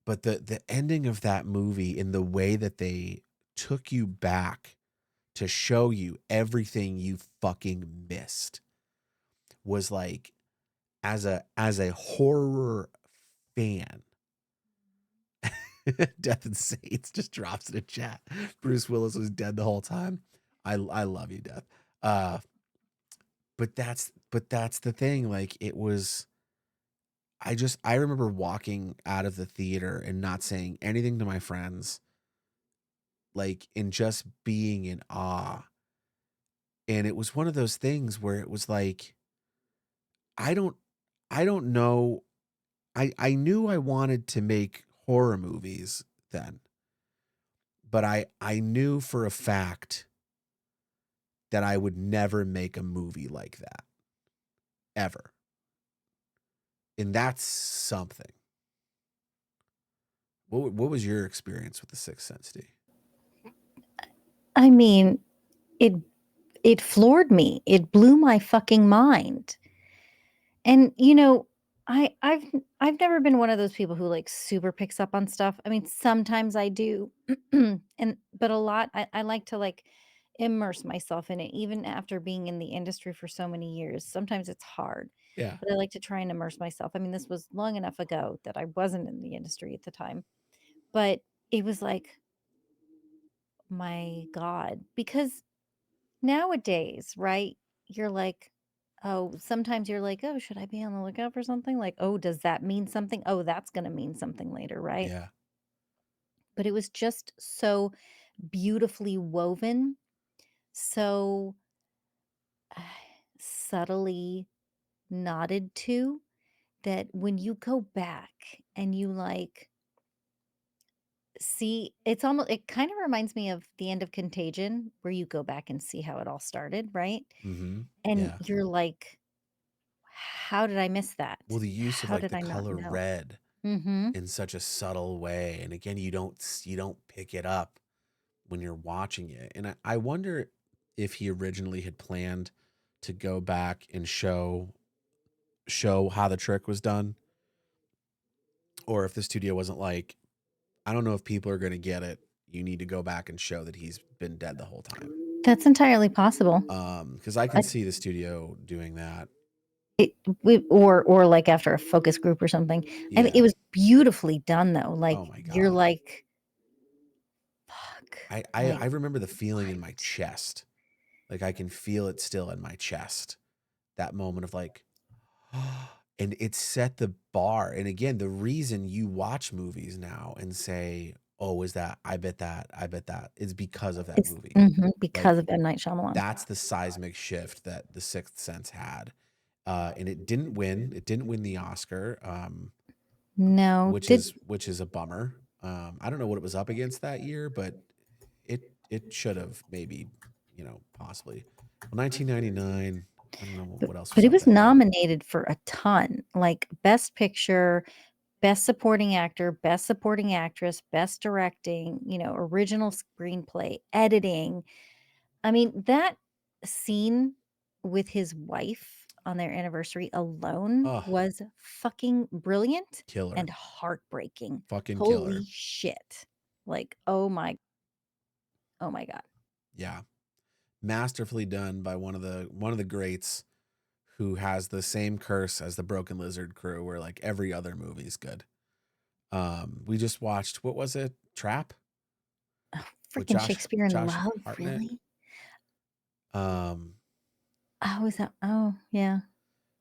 but the ending of that movie in the way that they took you back to show you everything you fucking missed was like as a horror fan. Death and Saints just drops in a chat. Bruce Willis was dead the whole time. I love you, Death. Uh, but that's the thing. Like it was. I remember walking out of the theater and not saying anything to my friends, like and just being in awe. And it was one of those things where it was like I don't I don't know. I knew I wanted to make horror movies then, but I knew for a fact that I would never make a movie like that ever. And that's something. What was your experience with The Sixth Sense, D? I mean, it it floored me. It blew my fucking mind. And, I've never been one of those people who, like, super picks up on stuff. I mean, sometimes I do, but a lot I like to, like, immerse myself in it even after being in the industry for so many years. Sometimes it's hard, Yeah. but I like to try and immerse myself. I mean, this was long enough ago that I wasn't in the industry at the time, but it was like, "My god," because nowadays, right? You're like, oh, sometimes you're like, "Oh, should I be on the lookout for something?" Like, "Oh, does that mean something? Oh, that's gonna mean something later," right? Yeah. But it was just so beautifully woven, so subtly nodded to, that when you go back and you, like, see it kinda reminds me of the end of Contagion, where you go back and see how it all started, right? Mhm. And Yeah. you're like, "How did I miss Well, that? the use of How like did the I not color know?" red Mhm. in such a subtle way, and again, you don't pick it up when you're watching it. And I wonder if he originally had planned to go back and show how the trick was done, or if the studio wasn't like, I don't know if people are going to get it. You need to go back and show that he's been dead the whole time. That's entirely possible. Because I can I see the studio doing that. it we or, like, after a focus group or something. I mean, it Yeah. was beautifully done, though, Oh like, my you're god. like, "Fuck," I like, remember the feeling in my "What?" chest. Like I can feel it still in my chest. That moment of like, and it set the bar. And again, the reason you watch movies now and say, "Oh, is that? I bet that," is because of that It's movie. because Like of M. Night Shyamalan. that's the seismic shift that The Sixth Sense had. And it didn't win. It didn't win the Oscar, No, which is a bummer. I don't know what it was up against that year, but it should have maybe, possibly. Well, 1999. I don't know what else but was it up was that year. nominated for a ton, like, Best Picture, Best Supporting Actor, Best Supporting Actress, Best Directing, Original Screenplay, Editing. I mean, that scene with his wife on their anniversary alone Oh, was fucking brilliant killer. and heartbreaking. Fucking killer. Holy shit. Like, oh my god. Yeah. Masterfully done by one of the greats who has the same curse as the Broken Lizard crew, where like every other movie's good. We just watched, what was it? Trap Oh, with freaking Shakespeare in Josh Love, Hartnett. really? Um, Oh, is that oh, yeah.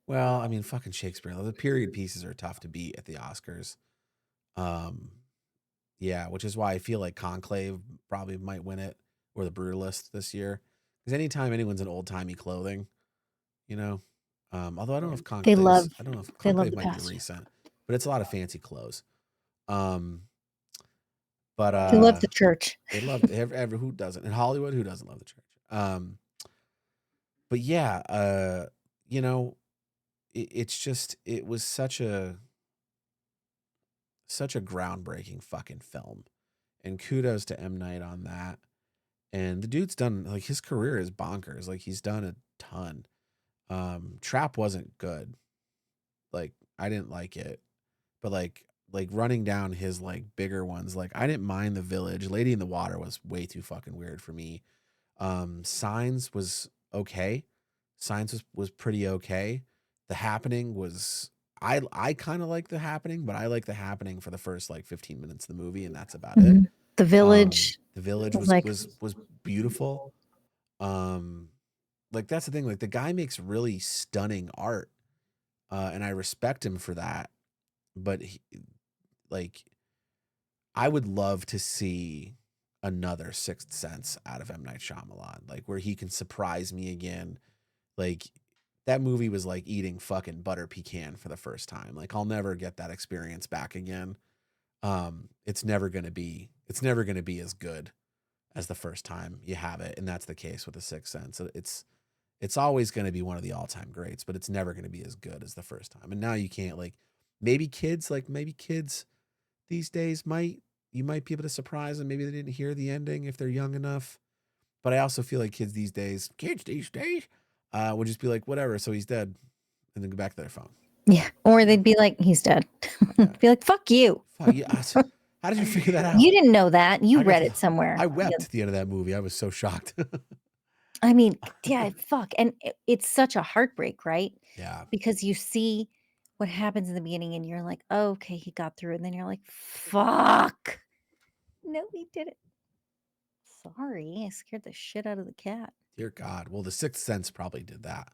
well, I mean, fucking Shakespeare. The period pieces are tough to beat at the Oscars. Um, yeah, which is why I feel like Conclave probably might win it, or The Brutalist this year. Because anytime anyone's in old timey clothing, you know. Although I don't know if They love I don't know if they love Conclave the might be costume. recent, but it's a lot of fancy clothes. Um, but They love the church. they love every who doesn't in Hollywood, who doesn't love the church. But yeah, you know, it's just it was such a groundbreaking fucking film, and kudos to M Night on that. And the dude's done, like, his career is bonkers. Like, he's done a ton. Trap wasn't good. Like, I didn't like it. But like running down his like bigger ones, like I didn't mind The Village. Lady in the Water was way too fucking weird for me. Signs was okay. Signs was pretty okay. The Happening was, I kind of like The Happening, but I like The Happening for the first like 15 minutes of the movie, and that's about it. Mhm. The Village The Village was was like beautiful. Um, like that's the thing. Like the guy makes really stunning art, and I respect him for that. But like I would love to see another Sixth Sense out of M Night Shyamalan, like where he can surprise me again. Like that movie was like eating fucking butter pecan for the first time. Like I'll never get that experience back again. It's never gonna be as good as the first time you have it, and that's the case with the Sixth Sense. It's always gonna be one of the all time greats, but it's never gonna be as good as the first time. And now you can't like maybe kids these days might be able to surprise them. Maybe they didn't hear the ending if they're young enough. But I also feel like kids these days, would just be like, whatever. So he's dead, and then go back to their phone. yeah, or You know? they'd be like, "He's dead." Yeah. Be like, "Fuck you. Fuck yeah. How did you figure that You out? didn't know that. You I got read to. it somewhere." I Yeah. wept at the end of that movie. I was so shocked. I mean, yeah, fuck, and it's such a heartbreak, right? Yeah. Because you see what happens in the beginning and you're like, "Oh, okay, he got through," and then you're like, "Fuck. No, he didn't. Sorry, I scared the shit out of the cat." Dear God. Well, The Sixth Sense probably did that.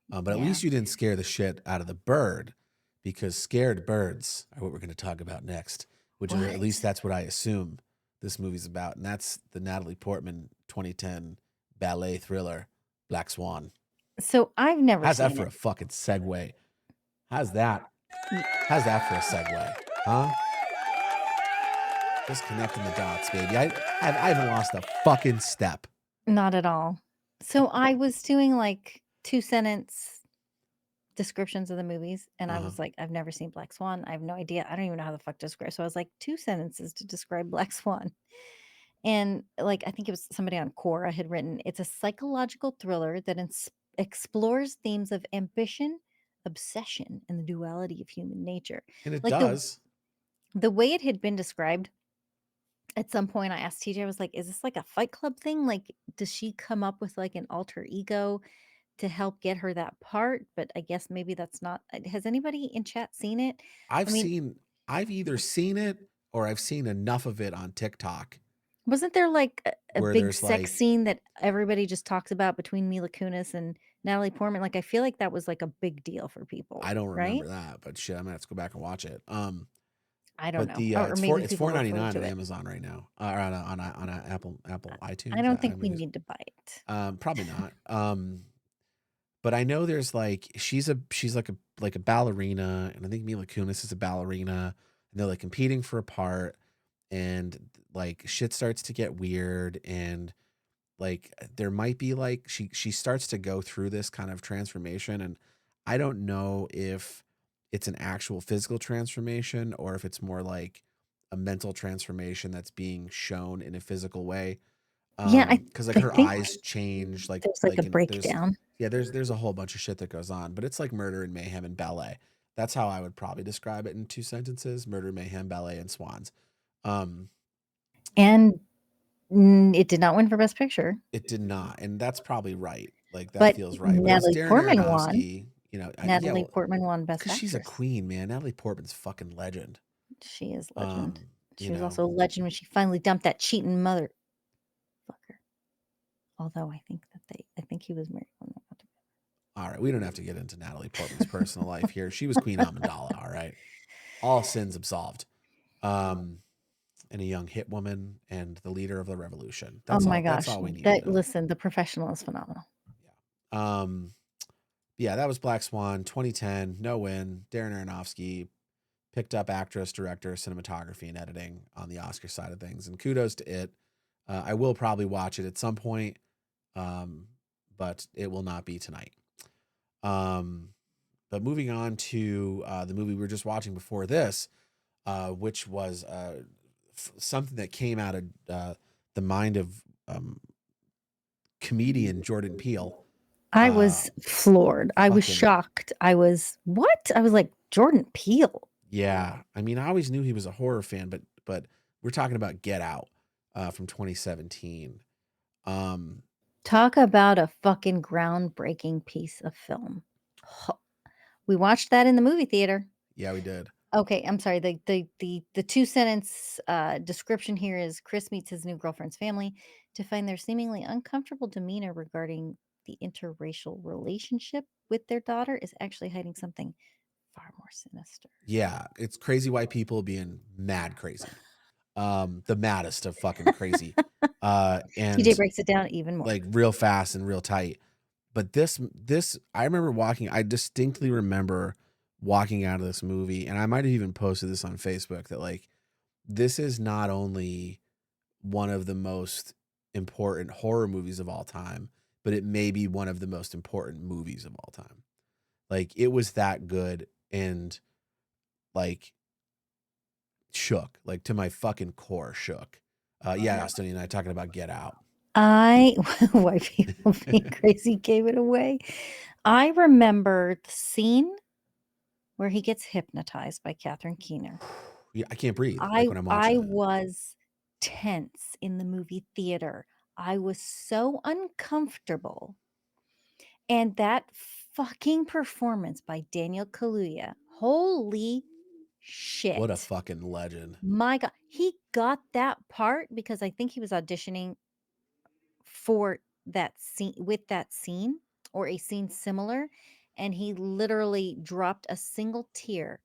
But at Yeah. least you didn't scare the shit out of the bird, because scared birds are what we're going to talk about next, which is, or at least What? that's what I assume this movie's about. And that's the Natalie Portman 2010 ballet thriller, Black Swan. So, I've never How's that seen for it. a fucking segue? How's that? How's that for a segue? Huh? Just connecting the dots, baby. I haven't lost a fucking step. Not at all. So, I was doing, like, two-sentence descriptions of the movies, and I Uh huh. was like, "I've never seen Black Swan. I have no idea. I don't even know how the fuck to describe." So I was like, 2 sentences to describe Black Swan. And, like, I think it was somebody on Quora had written, "It's a psychological thriller that explores themes of ambition, obsession, and the duality of human nature." And it Like, does. the way it had been described, at some point I asked TJ, I was like, "Is this like a Fight Club thing? Like, does she come up with, like, an alter ego to help get her that part?" But I guess maybe that's not has anybody in chat seen it? I I've mean, seen, I've either seen it or I've seen enough of it on TikTok wasn't there, like, a where big there's sex like, scene that everybody just talks about between Mila Kunis and Natalie Portman? Like, I feel like that was, like, a big deal for people, I don't right? remember that, but shit, I'm gonna have to go back and watch it. I don't But know, the or maybe it's people refer 4.99 to on it. Amazon right now, or on a Apple I iTunes. don't I think we mean, need to buy it. probably not. But I know there's like she's like a ballerina, and I think Mila Kunis is a ballerina, and they're like competing for a part, and like shit starts to get weird, and like there might be like she starts to go through this kind of transformation, and I don't know if it's an actual physical transformation or if it's more like a mental transformation that's being shown in a physical way. Yeah, Because like I her think eyes change, there's, like, a like, and there's breakdown. yeah, there's a whole bunch of shit that goes on, but it's like murder and mayhem and ballet. That's how I would probably describe it in 2 sentences: murder, mayhem, ballet, and swans. Um, And, it did not win for Best Picture, it did not, and that's probably right. Like, that but feels right, but it was Natalie Darren Portman won. Aronofsky, yeah, Natalie well, Portman won Best because she's a Actress. queen, man. Natalie Portman's fucking legend. She is legend. Um, you She was know also a legend when she finally dumped that cheating motherfucker. Although I think he was married when they got together. all right, we don't have to get into Natalie Portman's personal life here. She was Queen Amidala, all right? All sins absolved. Um, and a young hit woman and the leader of the revolution. Oh my That's gosh. all we need to That know. listen, The Professional is phenomenal. Yeah. Yeah, that was Black Swan 2010, no win. Darren Aronofsky picked up actress, director, cinematography, and editing on the Oscar side of things. And kudos to it. I will probably watch it at some point, um, but it will not be tonight. Um, but moving on to the movie we were just watching before this, which was something that came out of the mind of comedian Jordan Peele. I Uh, was floored. I was fucking shocked. "What?" I was like, "Jordan Peele? yeah. I mean, I always knew he was a horror fan, but we're talking about Get Out from 2017. Um, Talk about a fucking groundbreaking piece of film." Ho We watched that in the movie theater. yeah, we did. Okay, I'm sorry. The two-sentence, description here is Chris meets his new girlfriend's family to find their seemingly uncomfortable demeanor regarding the interracial relationship with their daughter is actually hiding something far more sinister. Yeah, it's crazy white people being mad crazy. The maddest of fucking crazy. TJ And breaks it down even more. like real fast and real tight. But this I remember walking I distinctly remember walking out of this movie, and I might have even posted this on Facebook, that like this is not only one of the most important horror movies of all time, but it may be one of the most important movies of all time. Like, it was that good, and like shook, like to my fucking core shook. Yeah, Stony and I talking about Get Out. I White people being crazy gave it away. I remember the scene where he gets hypnotized by Catherine Keener. Yeah, I can't breathe like I when I'm watching I it. was tense in the movie theater. I was so uncomfortable, and that fucking performance by Daniel Kaluuya, holy What a shit. fucking legend. My god, he got that part because I think he was auditioning for that scene or a scene similar, and he literally dropped a single tear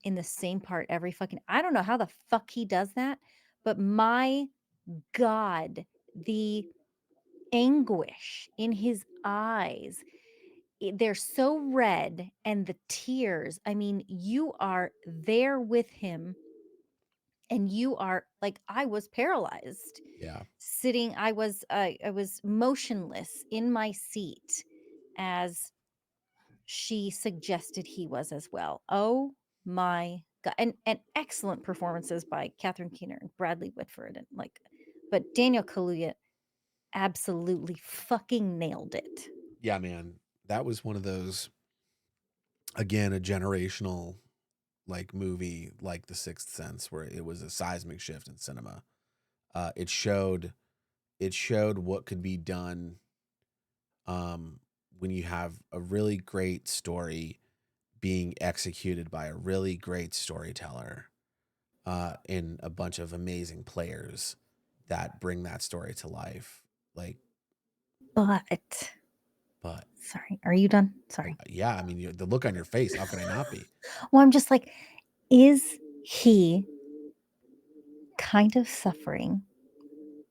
in the same part every fucking I don't know how the fuck he does that, but my god, the anguish in his eyes, they're so red, and the tears, I mean, you are there with him, and you are like, I was paralyzed Yeah. sitting. I was motionless in my seat as she suggested he was as well. Oh my god! And excellent performances by Catherine Keener and Bradley Whitford, and like, but Daniel Kaluuya absolutely fucking nailed it. Yeah, man. That was one of those, again, a generational like movie, like The Sixth Sense, where it was a seismic shift in cinema. It showed what could be done um, when you have a really great story being executed by a really great storyteller, and a bunch of amazing players that bring that story to life. Like, But but sorry, are you done? oh, Sorry. yeah, I mean, the look on your face, how can I not be? Well, I'm just like, is he kind of suffering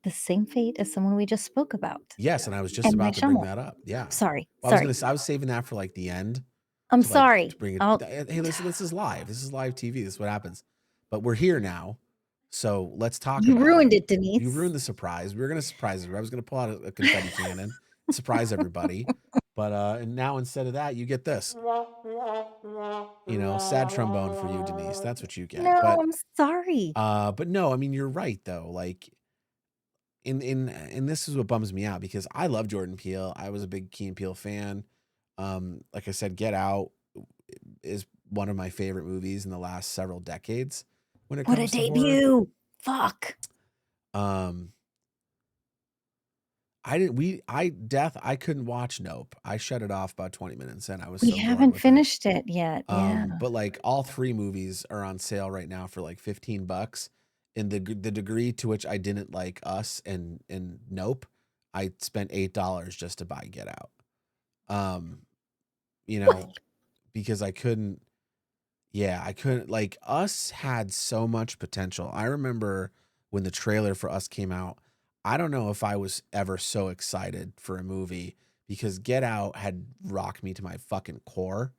the same fate as someone we just spoke about? Yes, and I was just And my about to bring Shyamalan. that up. Yeah. Sorry, Well, sorry. I was saving that for like the end, I'm to like to sorry. bring it. I'll Hey, listen, this is live. This is live TV. This is what happens. But we're here now, so let's talk You about it. ruined it, You Denise. ruined the surprise. We were gonna surprise you. I was gonna pull out a confetti cannon, surprise everybody. But and now instead of that, you get this. Sad trombone for you, Denise. That's what you get. No, I'm sorry. But no, I mean, you're right though. Like, and this is what bums me out because I love Jordan Peele. I was a big Key and Peele fan. Like I said, Get Out is one of my favorite movies in the last several decades when it What a comes to horror. debut! Fuck. Um, I didn't we I death I couldn't watch Nope. I shut it off about 20 minutes in. I was We so bored haven't with it. finished it yet, yeah. But like all three movies are on sale right now for like 15 bucks. And the degree to which I didn't like Us and Nope, I spent $8 just to buy Get Out. Um, you know, What? because I couldn't, yeah, I couldn't, like, Us had so much potential. I remember when the trailer for Us came out, I don't know if I was ever so excited for a movie because Get Out had rocked me to my fucking core.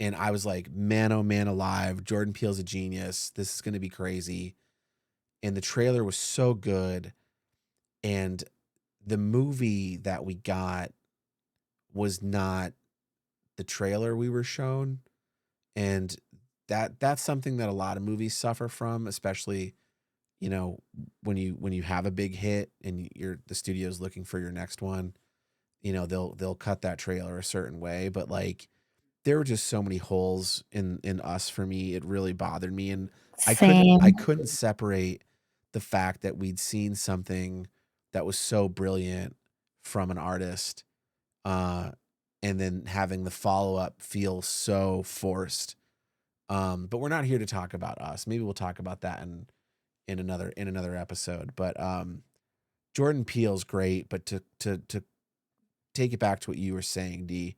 And I was like, man, oh man, alive. Jordan Peele's a genius. This is going to be crazy. And the trailer was so good. And the movie that we got was not the trailer we were shown. And that's something that a lot of movies suffer from, especially, when you have a big hit and you're the studio's looking for your next one. They'll cut that trailer a certain way, but like there were just so many holes in Us for me. It really bothered me, and I Same. couldn't separate the fact that we'd seen something that was so brilliant from an artist, uh, and then having the follow up feel so forced. But we're not here to talk about Us. Maybe we'll talk about that in another episode. But Jordan Peele's great, but to take it back to what you were saying, D,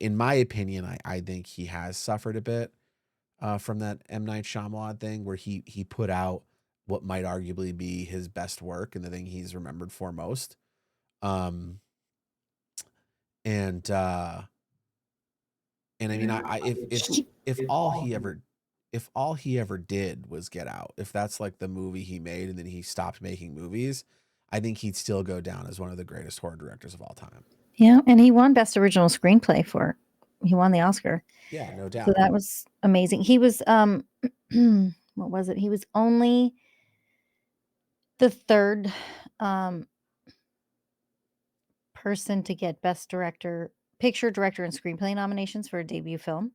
in my opinion, I think he has suffered a bit from that M Night Shyamalan thing, where he put out what might arguably be his best work and the thing he's remembered for most. Um, and and I mean, I if all he ever if all he ever did was Get Out, if that's like the movie he made and then he stopped making movies, I think he'd still go down as one of the greatest horror directors of all time. Yeah, and he won Best Original Screenplay for it. He won the Oscar. Yeah, no So doubt. that was amazing. He was, what was it? He was only the 3rd, um, person to get Best Director Picture, Director, and Screenplay nominations for a debut film,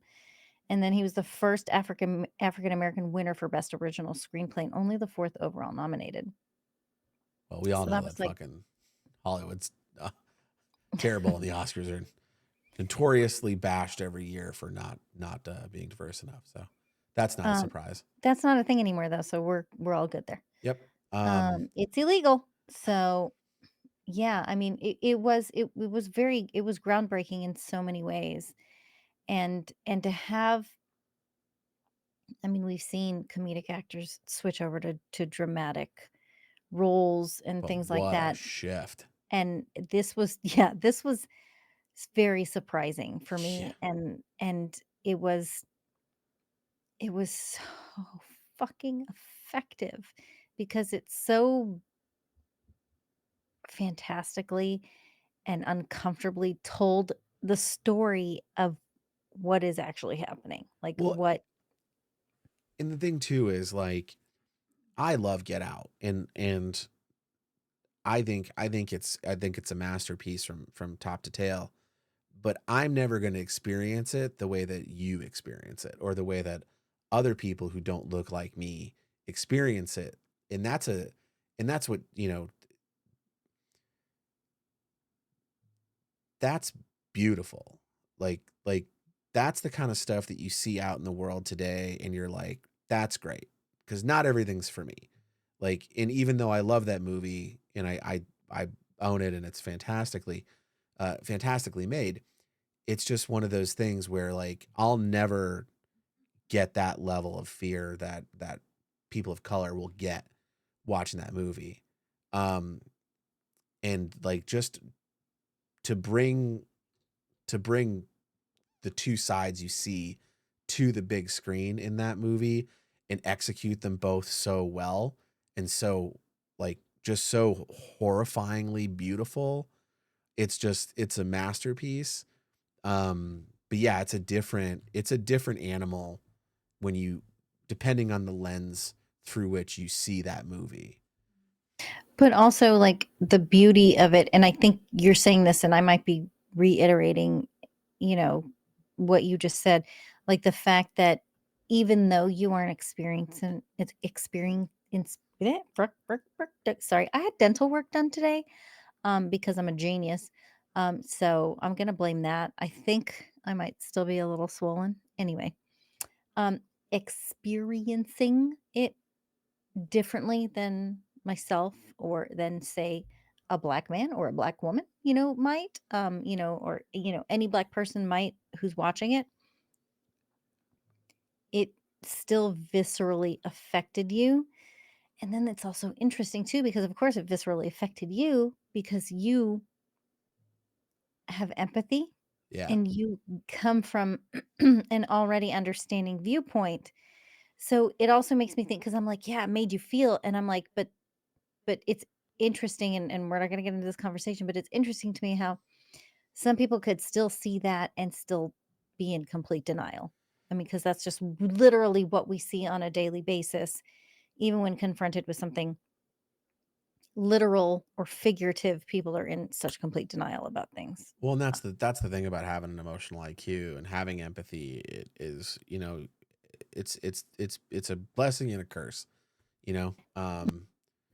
and then he was the first African American winner for Best Original Screenplay and only the 4th overall nominated. Well, we all So know that that was, like, fucking Hollywood's terrible, and the Oscars are notoriously bashed every year for not being diverse enough. So that's not a um, surprise. that's not a thing anymore though, so we're all good there. Yep. It's illegal, so yeah, I mean, it was groundbreaking in so many ways, and to have I mean, we've seen comedic actors switch over to dramatic roles and But things like what a that, shift. and this was yeah, this was very surprising for Yeah. me, and it was so fucking effective because it's so fantastically and uncomfortably told the story of what is actually happening, like, Well, what and the thing too is like I love Get Out, and I think it's a masterpiece from top to tail. But I'm never going to experience it the way that you experience it, or the way that other people who don't look like me experience it. And that's what, that's beautiful. Like that's the kind of stuff that you see out in the world today and you're like, that's great. Cuz not everything's for me. Like, and even though I love that movie and I own it and it's fantastically made, it's just one of those things where like I'll never get that level of fear that people of color will get watching that movie. Um and like just to bring to bring the two sides you see to the big screen in that movie and execute them both so well and so like just so horrifyingly beautiful. It's a masterpiece. But yeah, it's a different animal when you depending on the lens through which you see that movie. But also, like, the beauty of it, and I think you're saying this, and I might be reiterating, you know, what you just said, like, the fact that even though you aren't experiencing it's experiencing sorry, I had dental work done today, because I'm a genius, so I'm gonna blame that. I think I might still be a little swollen. Anyway, um, experiencing it differently than myself or than, say, a black man or a black woman, might, or, any black person might who's watching it, it still viscerally affected you. And then it's also interesting too, because of course it viscerally affected you because you have empathy Yeah. and you come from an already understanding viewpoint. So it also makes me think because I'm like, yeah, it made you feel. And I'm like, but it's interesting, and we're not gonna get into this conversation, but it's interesting to me how some people could still see that and still be in complete denial. I mean, because that's just literally what we see on a daily basis, even when confronted with something literal or figurative, people are in such complete denial about things. Well, and that's the thing about having an emotional IQ and having empathy. It is, it's a blessing and a curse, you know.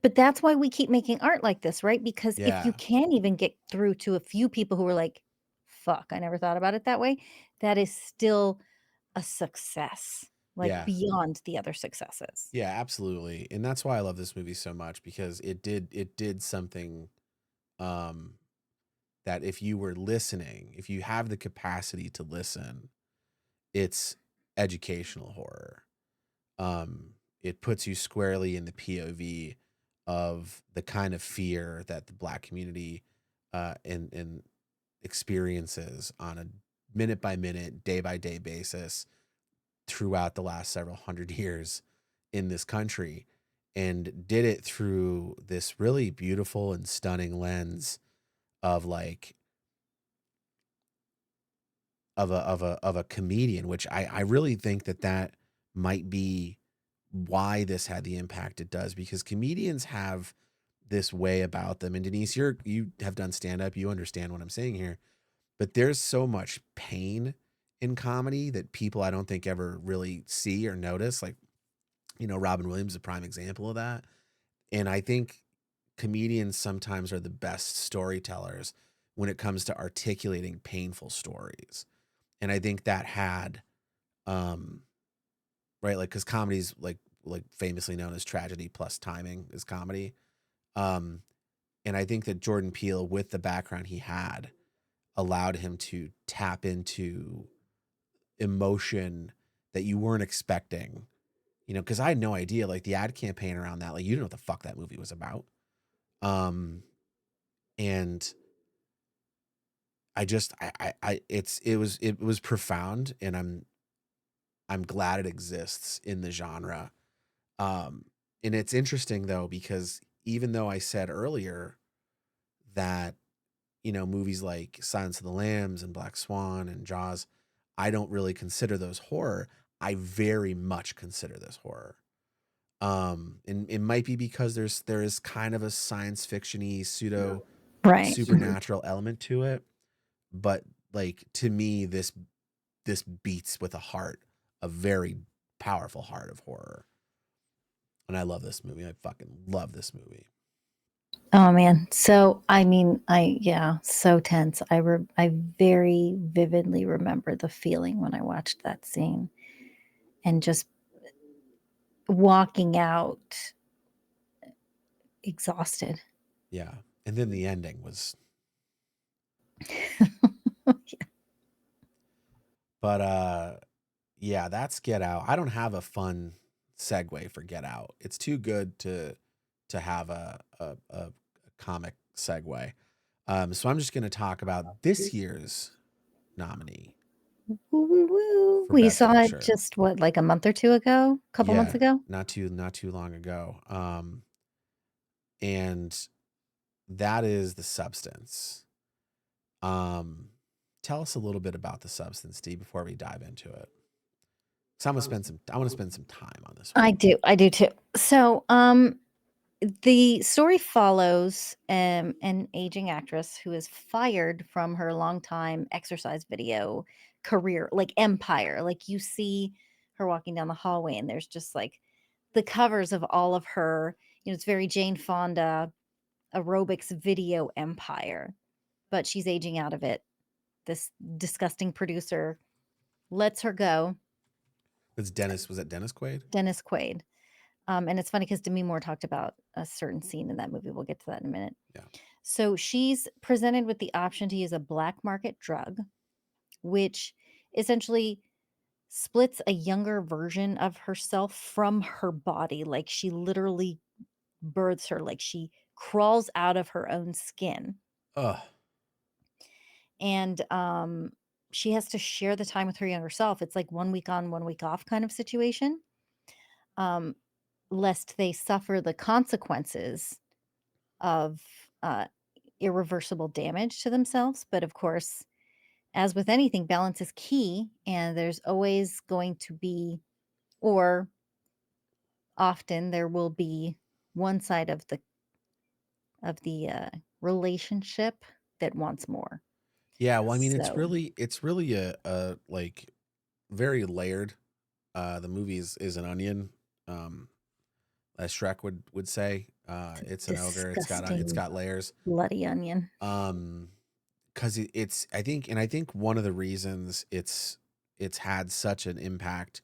But that's why we keep making art like this, right? Because if you Yeah, can even get through to a few people who are like, "Fuck, I never thought about it that way," that is still a success, like, yeah, beyond the other successes. yeah, absolutely. And that's why I love this movie so much because it did something um that if you were listening, if you have the capacity to listen, it's educational horror. Um, it puts you squarely in the POV of the kind of fear that the black community and experiences on a minute by minute, day by day basis throughout the last several hundred years in this country, and did it through this really beautiful and stunning lens of like of a comedian, which I really think that might be why this had the impact it does, because comedians have this way about them. And Denise, you have done stand up, you understand what I'm saying here, but there's so much pain in comedy that people I don't think ever really see or notice. Like, Robin Williams is a prime example of that. And I think comedians sometimes are the best storytellers when it comes to articulating painful stories. And I think that had um right, like, because comedy's like famously known as tragedy plus timing is comedy. um and I think that Jordan Peele, with the background he had, allowed him to tap into emotion that you weren't expecting, because I had no idea, like, the ad campaign around that, like, you didn't know what the fuck that movie was about. um and I just it was profound, and I'm glad it exists in the genre. Um, and it's interesting though, because even though I said earlier that, movies like Silence of the Lambs and Black Swan and Jaws, I don't really consider those horror. I very much consider this horror. And it might be because there is kind of a science fictiony pseudo Right. supernatural element to it, but like, to me, this beats with a very powerful heart of horror. And I love this movie. I fucking love this movie. Oh, man. So, I mean, yeah, so tense. I very vividly remember the feeling when I watched that scene and just walking out exhausted. Yeah. And then the ending was, but yeah, that's Get Out. I don't have a fun segue for Get Out. It's too good to have a comic segue. So I'm just going to talk about this year's nominee Woo, woo, woo. for We Best saw it Picture. just what, like a month or 2 ago? Couple months Yeah, ago? not too long ago. And that is The Substance. Um, Tell us a little bit about The Substance, Steve, before we dive into it. So I want to spend some time on this one. I do too. So, The story follows, an aging actress who is fired from her longtime exercise video career, like, empire. Like, you see her walking down the hallway, and there's just, like, the covers of all of her, it's very Jane Fonda aerobics video empire, but she's aging out of it. This disgusting producer lets her go, It's Dennis. Was that Dennis Quaid? Dennis Quaid. And it's funny because Demi Moore talked about a certain scene in that movie. We'll get to that in a minute. Yeah. So she's presented with the option to use a black market drug, which essentially splits a younger version of herself from her body. Like she literally births her, like she crawls out of her own skin. Ugh. And she has to share the time with her younger self. It's like 1 week on, 1 week off kind of situation. Um, lest they suffer the consequences of uh, irreversible damage to themselves. But of course, as with anything, balance is key, and there's always going to be, or often there will be, one side of the relationship that wants more. Yeah. Well, I mean, So, it's really a like very layered. The movie is an onion. Um, as Shrek would say. It's an ogre. It's disgusting got layers. bloody onion. Um, because it's I think one of the reasons it's had such an impact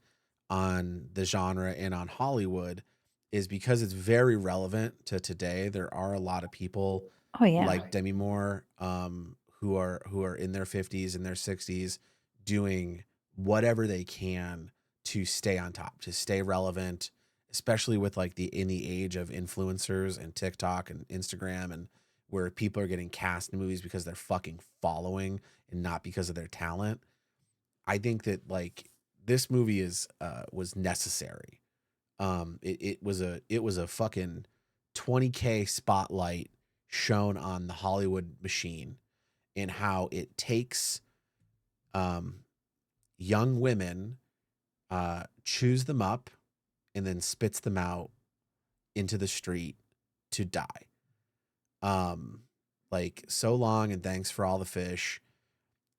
on the genre and on Hollywood is because it's very relevant to today. There are a lot of people Oh yeah. like Demi Moore, who are in their 50s and their 60s doing whatever they can to stay on top, to stay relevant, especially with like the in the age of influencers and TikTok and Instagram, and where people are getting cast in movies because they're fucking following and not because of their talent. I think that like this movie is was necessary. It was a fucking 20K spotlight shown on the Hollywood machine and how it takes um young women, chews them up and then spits them out into the street to die. Um like so long and thanks for all the fish.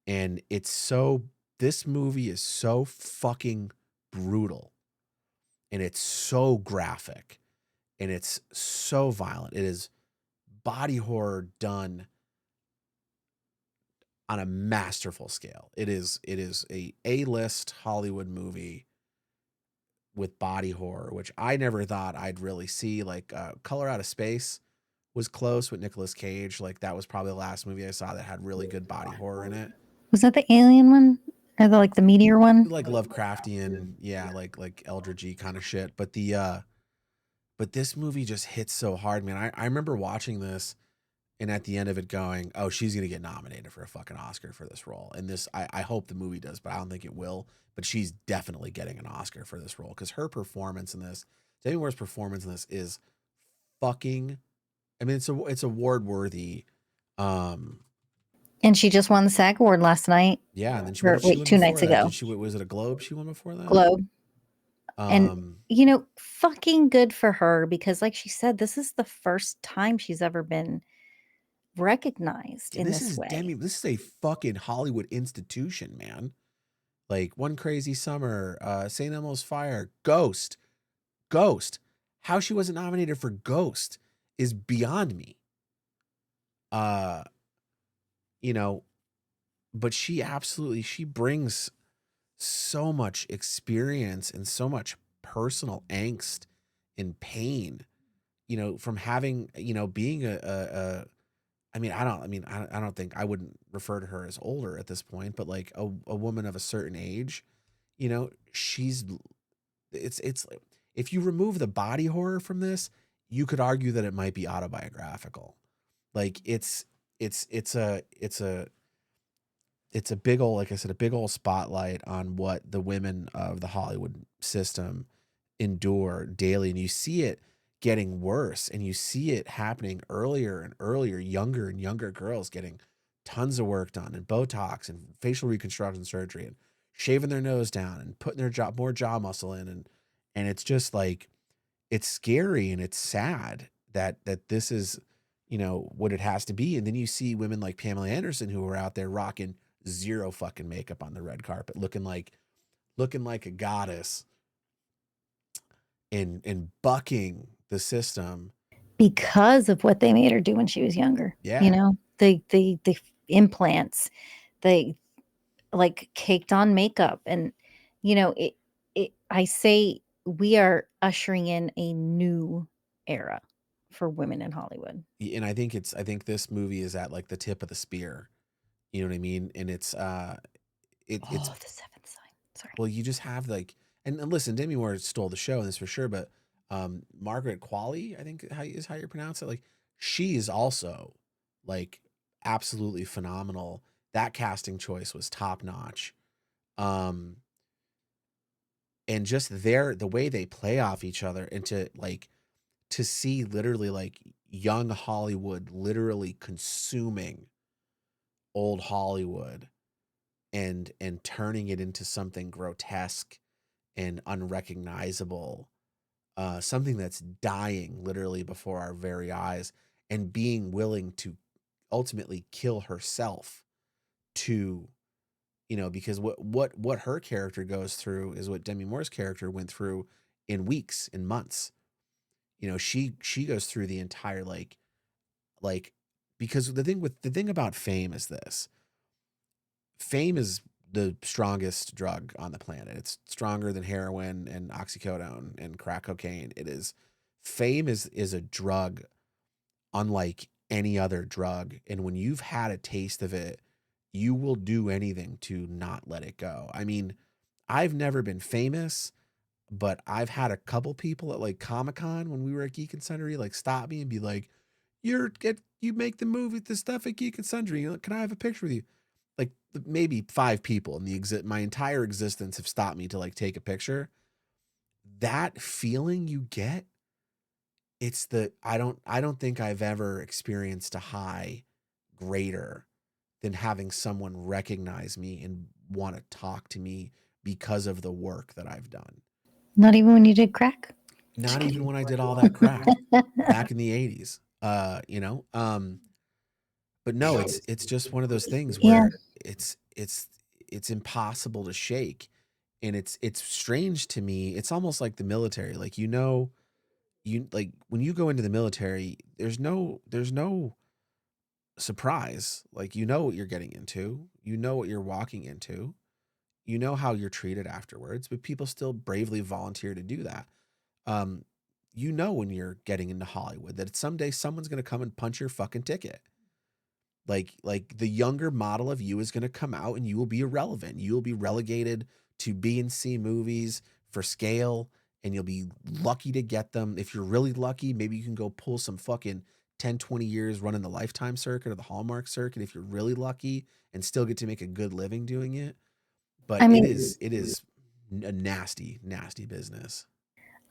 And it's so this movie is so fucking brutal and it's so graphic and it's so violent. It is body horror done on a masterful scale. It is a A-list Hollywood movie with body horror, which I never thought I'd really see. Like Color Out of Space was close with Nicolas Cage. Like that was probably the last movie I saw that had really good body horror in it. Was that the alien one? Or the meteor one? Like Lovecraftian, yeah, like Eldritch kind of shit. But this movie just hits so hard, man. I remember watching this and at the end of it going, oh, she's gonna get nominated for a fucking Oscar for this role. And this I hope the movie does, but I don't think it will. But she's definitely getting an Oscar for this role because her performance in this, Demi Moore's performance in this is fucking I mean it's award worthy. Um And she just won the SAG award last night. yeah, and then she what Or did she wait, win 2 before nights that? ago. Did she was it a Globe she won before that? Globe. And, Um fucking good for her because like she said, this is the first time she's ever been recognized and in this way. This is a fucking Hollywood institution, man. Like One Crazy Summer, St. Elmo's Fire, Ghost. How she wasn't nominated for Ghost is beyond me. Uh, you know, but she brings so much experience and so much personal angst and pain, from having, being a I don't think I wouldn't refer to her as older at this point, but like a woman of a certain age, she's it's if you remove the body horror from this, you could argue that it might be autobiographical. Like it's a big old, like I said, a big old spotlight on what the women of the Hollywood system endure daily. And you see it getting worse and you see it happening earlier and earlier, younger and younger girls getting tons of work done and Botox and facial reconstruction surgery and shaving their nose down and putting more jaw muscle in. And it's just like, it's scary and it's sad that this is, what it has to be. And then you see women like Pamela Anderson who are out there rocking zero fucking makeup on the red carpet, looking like a goddess and bucking the system. Because of what they made her do when she was younger, you Yeah. know? The implants, they, like, caked on makeup and, I say we are ushering in a new era for women in Hollywood. And I think this movie is at like the tip of the spear. You know what I mean? And it's Oh, The Seventh Sign. Sorry. well, you just have like, and listen, Demi Moore stole the show in this for sure, but Margaret Qualley, I think is how you pronounce it. Like, she is also like absolutely phenomenal. That casting choice was top notch. Um, and just the way they play off each other, and to see literally like young Hollywood literally consuming old Hollywood and turning it into something grotesque and unrecognizable, something that's dying literally before our very eyes, and being willing to ultimately kill herself to, because what her character goes through is what Demi Moore's character went through in weeks, in months. She goes through the entire like because the thing about fame is this: fame is the strongest drug on the planet. It's stronger than heroin and oxycodone and crack cocaine. It is Fame is a drug unlike any other drug. And when you've had a taste of it, you will do anything to not let it go. I mean, I've never been famous, but I've had a couple people at like Comic-Con when we were at Geek and Sundry like stop me and be like, you make the stuff at Geek and Sundry. Can I have a picture with you? Like maybe five people in my entire existence have stopped me to like take a picture. That feeling you get, I don't think I've ever experienced a high greater than having someone recognize me and want to talk to me because of the work that I've done. Not even when you did crack? Just Not even kidding. when I did all that crack back in the 80s. But no, it's just one of those things Yeah. where it's impossible to shake. And it's strange to me. It's almost like the military. Like, you like when you go into the military, there's no surprise. Like, you know what you're getting into. You know what you're walking into. You know how you're treated afterwards, but people still bravely volunteer to do that. Um, when you're getting into Hollywood that someday someone's going to come and punch your fucking ticket. Like the younger model of you is going to come out and you will be irrelevant. You will be relegated to B and C movies for scale, and you'll be lucky to get them. If you're really lucky, maybe you can go pull some fucking 10, 20 years running the Lifetime circuit or the Hallmark circuit if you're really lucky, and still get to make a good living doing it. But I it mean, is it is a nasty, nasty business.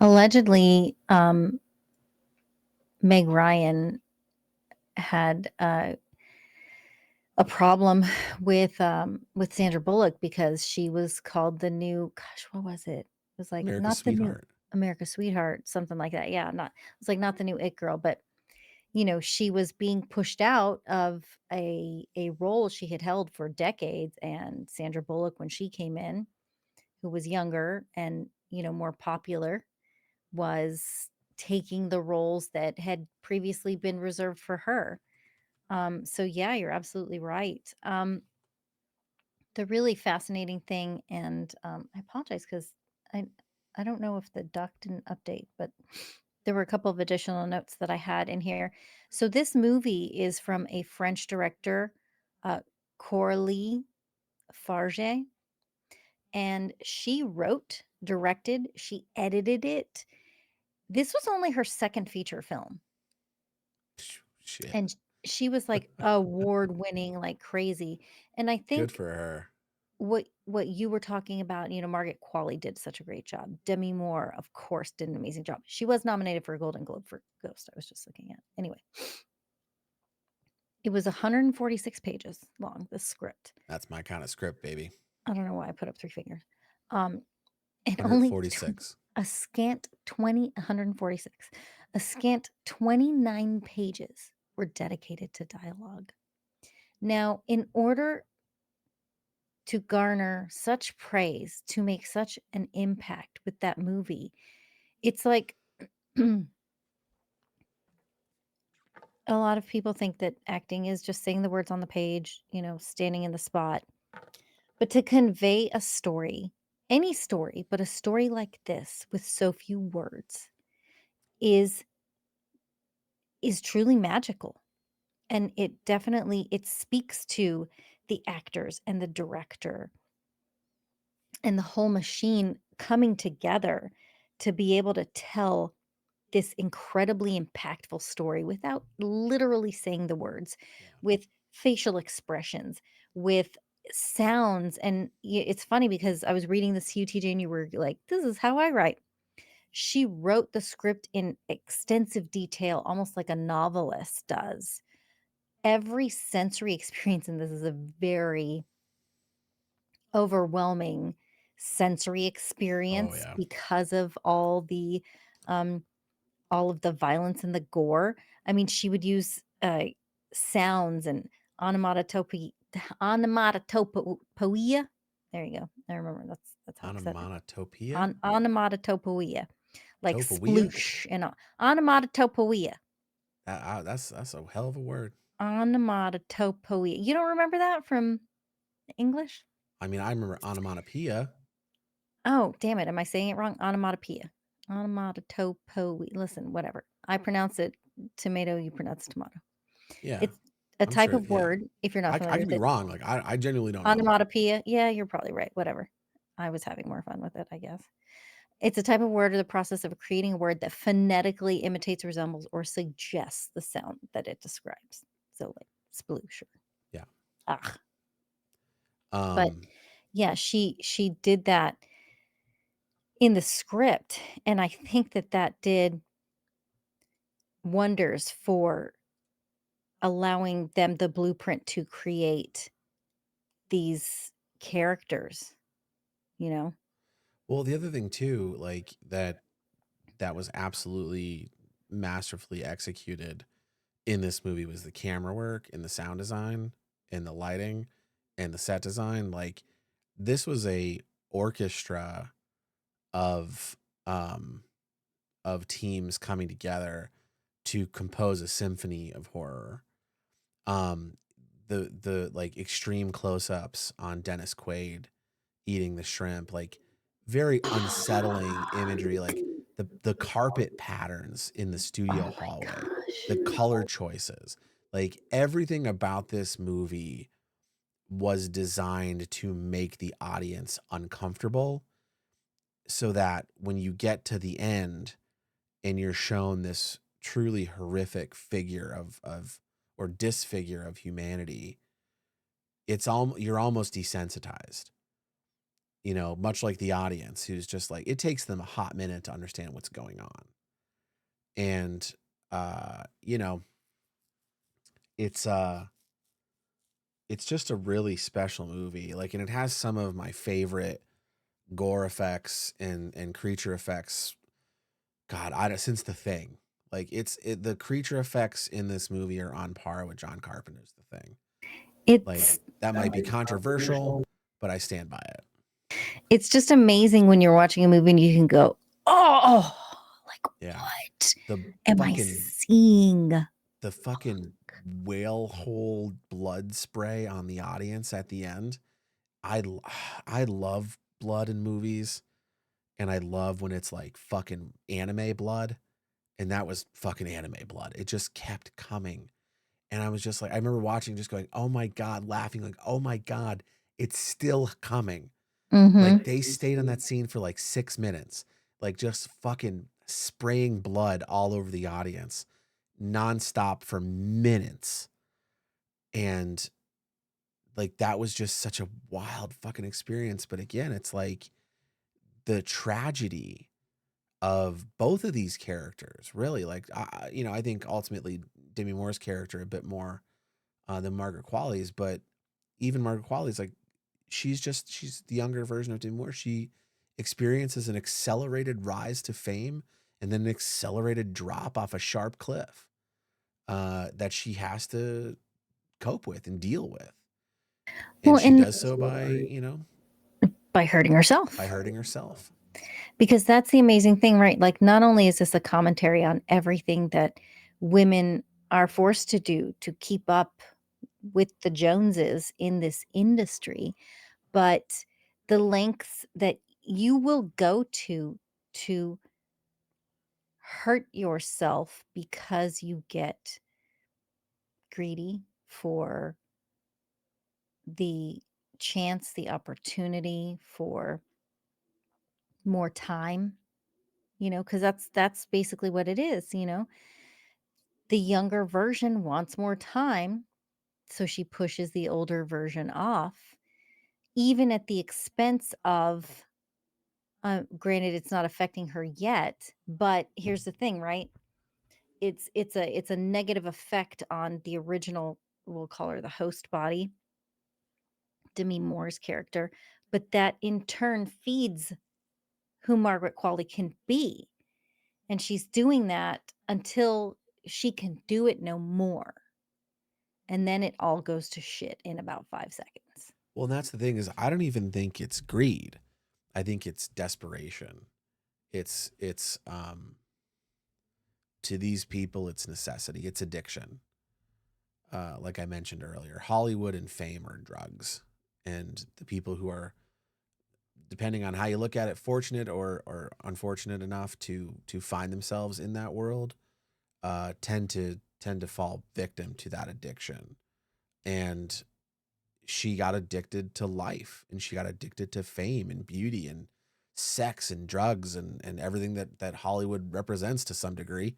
allegedly, Meg Ryan had, a problem with Sandra Bullock because she was called the new, gosh, what was it? It was like America's not the new sweetheart. America's Sweetheart, something like that. Yeah, not it's like not the new It Girl, but she was being pushed out of a role she had held for decades, and Sandra Bullock, when she came in, who was younger and, more popular, was taking the roles that had previously been reserved for her. So yeah, you're absolutely right. The really fascinating thing, and I apologize because I I don't know if the doc didn't update, but there were a couple of additional notes that I had in here. So this movie is from a French director, Coralie Farge, and she wrote, directed, she edited it. This was only her second feature film, Shit. and she was like award winning like crazy. And I Good think for her. what you were talking about, Margaret Qualley did such a great job. Demi Moore, of course, did an amazing job. She was nominated for a Golden Globe for Ghost. I was just looking at. Anyway, it was 146 pages long, the script. That's my kind of script, baby. I don't know why I put up three fingers. Um, and only 146. a scant 146. A scant 29 pages were dedicated to dialogue. Now, in order to garner such praise, to make such an impact with that movie, it's like a lot of people think that acting is just saying the words on the page, standing in the spot. But to convey a story, any story, but a story like this with so few words is truly magical. And it speaks to the actors and the director and the whole machine coming together to be able to tell this incredibly impactful story without literally saying the words, Yeah. with facial expressions, with sounds. And it's funny because I was reading this to you, TJ, and you were like, this is how I write. She wrote the script in extensive detail, almost like a novelist does. Every sensory experience in this is a very overwhelming sensory Oh experience yeah. because of um, all of the violence and the gore. I mean, she would use sounds and onomatopoeia. Onomatopoeia. There you go. I remember that's how I said it. Onomatopoeia? Onomatopoeia, like Topoeia? sploosh and onomatopoeia. That's a hell of a word. Onomatopoeia. You don't remember that from English? I mean, I remember onomatopoeia. Oh, damn it. Am I saying it wrong? Onomatopoeia. Onomatopoeia. Listen, whatever. I pronounce it tomato, you pronounce tomato. Yeah, It's a I'm type sure. of Yeah, word, if you're not I familiar could with be it. wrong. Like I genuinely don't know. Onomatopoeia. Yeah, you're probably right. Whatever. I was having more fun with it, I guess. It's a type of word or the process of creating a word that phonetically imitates, resembles, or suggests the sound that it describes. So, like sploosh. Yeah. Ah. But Um. yeah, she did that in the script, and I think that did wonders for allowing them the blueprint to create these characters, you know? Well, the other thing too, like that was absolutely masterfully executed in this movie was the camera work and the sound design and the lighting and the set design. Like this was a orchestra of um teams coming together to compose a symphony of horror. Um the like extreme close-ups on Dennis Quaid eating the shrimp, like very unsettling imagery, like the carpet patterns in the studio Oh my hallway, the gosh. color choices, like everything about this movie was designed to make the audience uncomfortable so that when you get to the end and you're shown this truly horrific figure of or disfigure of humanity, you're almost desensitized, much like the audience who's just like, it takes them a hot minute to understand what's going on. And, uh, you know, it's, uh, it's just a really special movie. Like, and it has some of my favorite gore effects and creature effects. God, since The Thing, like the creature effects in this movie are on par with John Carpenter's The Thing. Like It's that might be controversial, but I stand by it. it's just amazing when you're watching a movie and you can go, "Oh, like Yeah. what The am I fucking seeing?" the fucking whale hole blood spray on the audience at the end. I love blood in movies, and I love when it's like fucking anime blood, and that was fucking anime blood. It just kept coming. And I was just like, I remember watching, just going, "Oh my god," laughing like, "Oh my god, it's still coming." Like Mhm. they stayed on that scene for like 6 minutes, like just fucking spraying blood all over the audience nonstop for minutes. And like that was just such a wild fucking experience. But again, it's like the tragedy of both of these characters, really. Like, I think ultimately Demi Moore's character a bit more than Margaret Qualley's, but even Margaret Qualley's like, she's the younger version of Demi Moore. She experiences an accelerated rise to fame and then an accelerated drop off a sharp cliff that she has to cope with and deal with. And Well, she and does so by, by hurting by herself. hurting herself. Because that's the amazing thing, right? Like, not only is this a commentary on everything that women are forced to do to keep up with the Joneses in this industry, but the lengths that you will go to hurt yourself because you get greedy for the chance, the opportunity for more time, because that's basically what it is. The younger version wants more time, so she pushes the older version off, even at the expense of, granted, it's not affecting her yet, but here's the thing, right? It's a negative effect on the original, we'll call her the host body, Demi Moore's character, but that in turn feeds who Margaret Qualley can be. And she's doing that until she can do it no more. And then it all goes to shit in about 5 seconds. Well, and that's the thing is I don't even think it's greed. I think it's desperation. It's to these people it's necessity. It's addiction. Like I mentioned earlier, Hollywood and fame are drugs. And the people who are, depending on how you look at it, fortunate or unfortunate enough to find themselves in that world, tend to fall victim to that addiction. And she got addicted to life, and she got addicted to fame and beauty and sex and drugs and everything that Hollywood represents to some degree.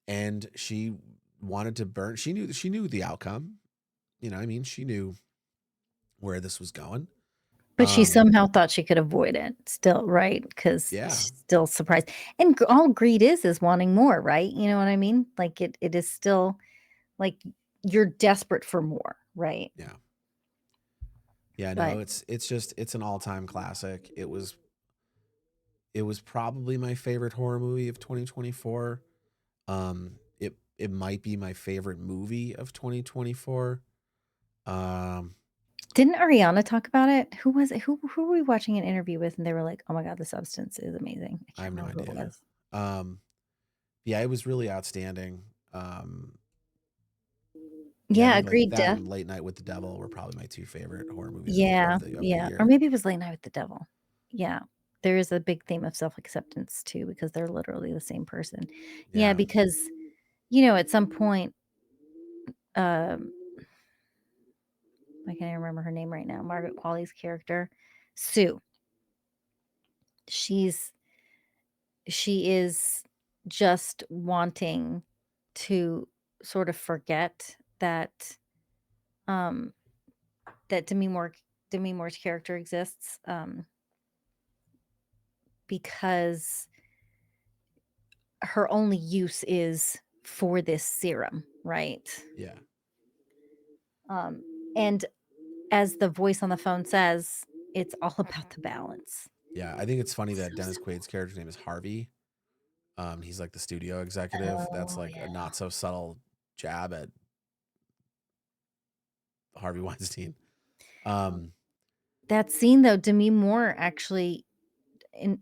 And she wanted to burn. She knew the outcome. I mean, she knew where this was going. But she Um, somehow thought she could avoid it still, right? Because yeah, she's still surprised. And all greed is wanting more, right? You know what I mean? Like it is still like you're desperate for more, right? yeah, yeah. No, But it's an all time classic. It was probably my favorite horror movie of 2024. It might be my favorite movie of 2024. Um, didn't Ariana talk about it? Who was it? Who were we watching an interview with and they were like, "Oh my god, the substance is amazing." I I can't have no remember who it idea. was. Um, yeah, it was really outstanding. Yeah, I Yeah, think like agreed, that Def. and Late Night with the Devil were probably my two favorite horror movies Yeah, of the yeah, or year. maybe it was Late Night with the Devil. Yeah. There is a big theme of self-acceptance too because they're literally the same person. Yeah, Yeah, because, at some point, um, I can't even remember her name right now, Margaret Qualley's character, Sue, she's she is just wanting to sort of forget um, that Demi Moore's character exists, because her only use is for this serum, right? yeah, Um, and as the voice on the phone says, it's all about the balance. yeah. I think it's funny So that Dennis simple. Quaid's character's name is Harvey. He's like the studio executive. That's Oh, like yeah. a not so subtle jab at Harvey Weinstein. Um, That scene though, Demi Moore actually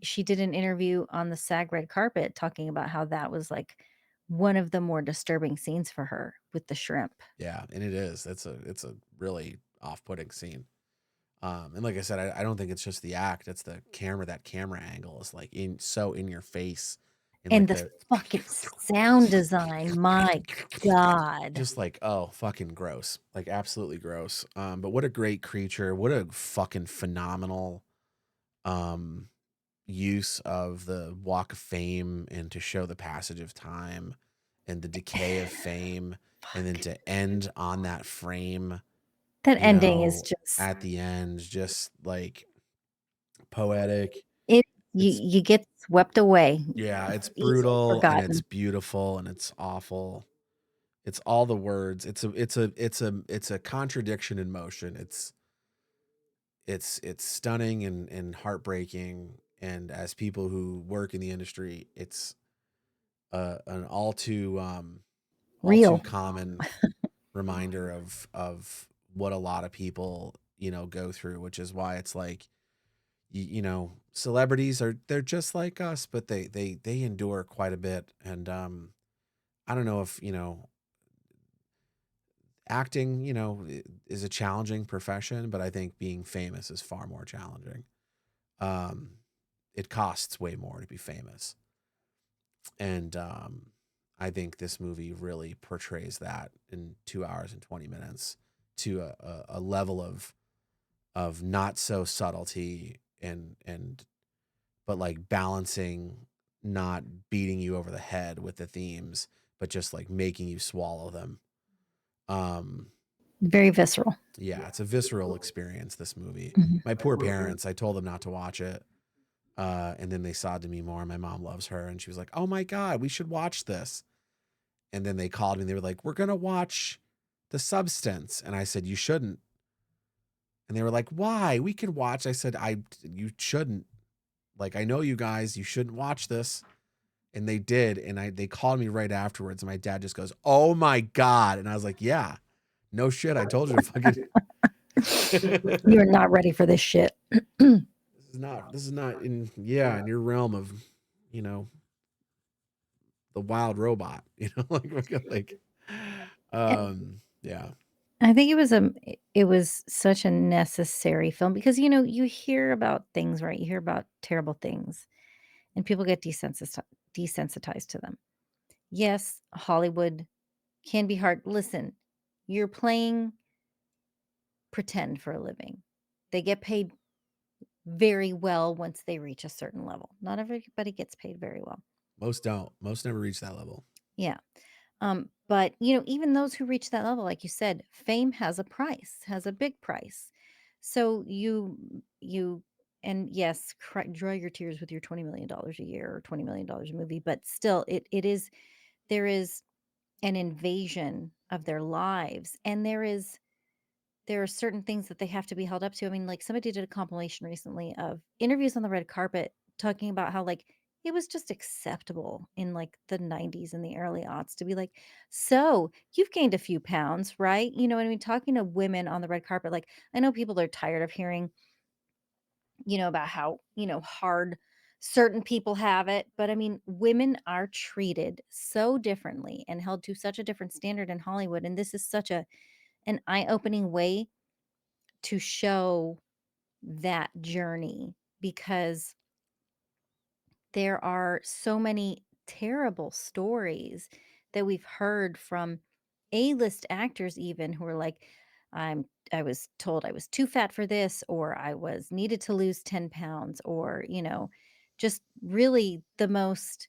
she did an interview on the SAG red carpet talking about how that was like one of the more disturbing scenes for her with the shrimp. yeah, and it is. It's a really off-putting scene. And like I said, I don't think it's just the act. It's the camera. That camera angle is like in your face, and And like the the fucking sound design, my god. just like, oh, fucking gross, like absolutely gross. But what a great creature! What a fucking phenomenal um use of the Walk of Fame and to show the passage of time and the decay of fame, and then Fuck. to end on that frame, That ending is just at the end, just like poetic. it you It's you get swept away, Yeah, it's easily brutal and it's forgotten. beautiful and it's awful. It's all the words. It's a contradiction in motion. It's stunning and heartbreaking. And as people who work in the industry, it's an all too Real. common reminder of what a lot of people, go through, which is why it's like, celebrities they're just like us, but they endure quite a bit. And I don't know if, acting, is a challenging profession, but I think being famous is far more challenging. Um, it costs way more to be famous. And I think this movie really portrays that in 2 hours and 20 minutes to a level of not so subtlety and but like balancing, not beating you over the head with the themes, but just like making you swallow them. Um, Very visceral. yeah, it's a visceral experience, this movie. Mhm. My poor parents, I told them not to watch it. And then they saw Demi Moore. My mom loves her, and she was like, "Oh my god, we should watch this." And then they called me and they were like, "We're gonna watch The Substance," and I said, "You shouldn't." And they were like, "Why? We can watch." I said, You shouldn't. Like, I know you guys. You shouldn't watch this." And they did, and they called me right afterwards, and my dad just goes, "Oh my god!" And I was like, "Yeah, no shit. I told you to fucking." You are not ready for this shit. This is not in your realm of, you know, the wild robot, like yeah. I think it was such a necessary film because, you hear about things, right? You hear about terrible things and people get desensitized to them. Yes, Hollywood can be hard. Listen, you're playing pretend for a living. They get paid very well once they reach a certain level. Not everybody gets paid very well. Most don't. Most never reach that level. Yeah. But even those who reach that level, like you said, fame has a price, has a big price. So you and yes, dry your tears with your $20 million a year or $20 million a movie, but still, it is there is an invasion of their lives, and there are certain things that they have to be held up to. I mean, like, somebody did a compilation recently of interviews on the red carpet talking about how, like, it was just acceptable in, like, the 90s and the early aughts to be like, "So, you've gained a few pounds, right?" You know what I mean? Talking to women on the red carpet, like, I know people are tired of hearing, about how, hard certain people have it, but I mean, women are treated so differently and held to such a different standard in Hollywood, and this is such an eye-opening way to show that journey because there are so many terrible stories that we've heard from A-list actors even who are like, I was told I was too fat for this, or I was needed to lose 10 pounds, or, just really the most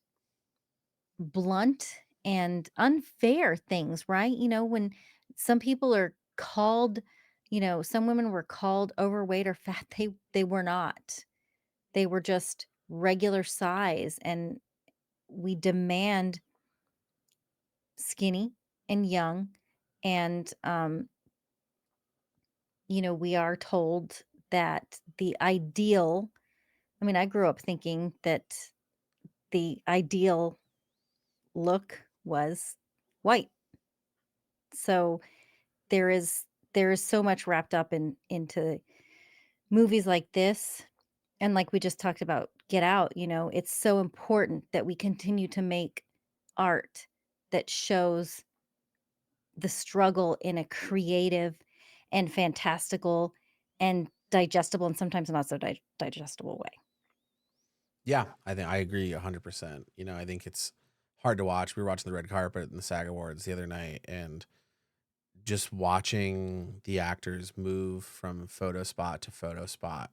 blunt and unfair things, right? When some people are called, some women were called overweight or fat, they were not. They were just regular size, and we demand skinny and young, and we are told that the ideal, I mean, I grew up thinking that the ideal look was white. So there is so much wrapped up into movies like this, and like we just talked about Get Out, it's so important that we continue to make art that shows the struggle in a creative and fantastical and digestible and sometimes not so digestible way. Yeah, I think I agree 100%. I think it's hard to watch. We were watching the red carpet and the SAG Awards the other night, and just watching the actors move from photo spot to photo spot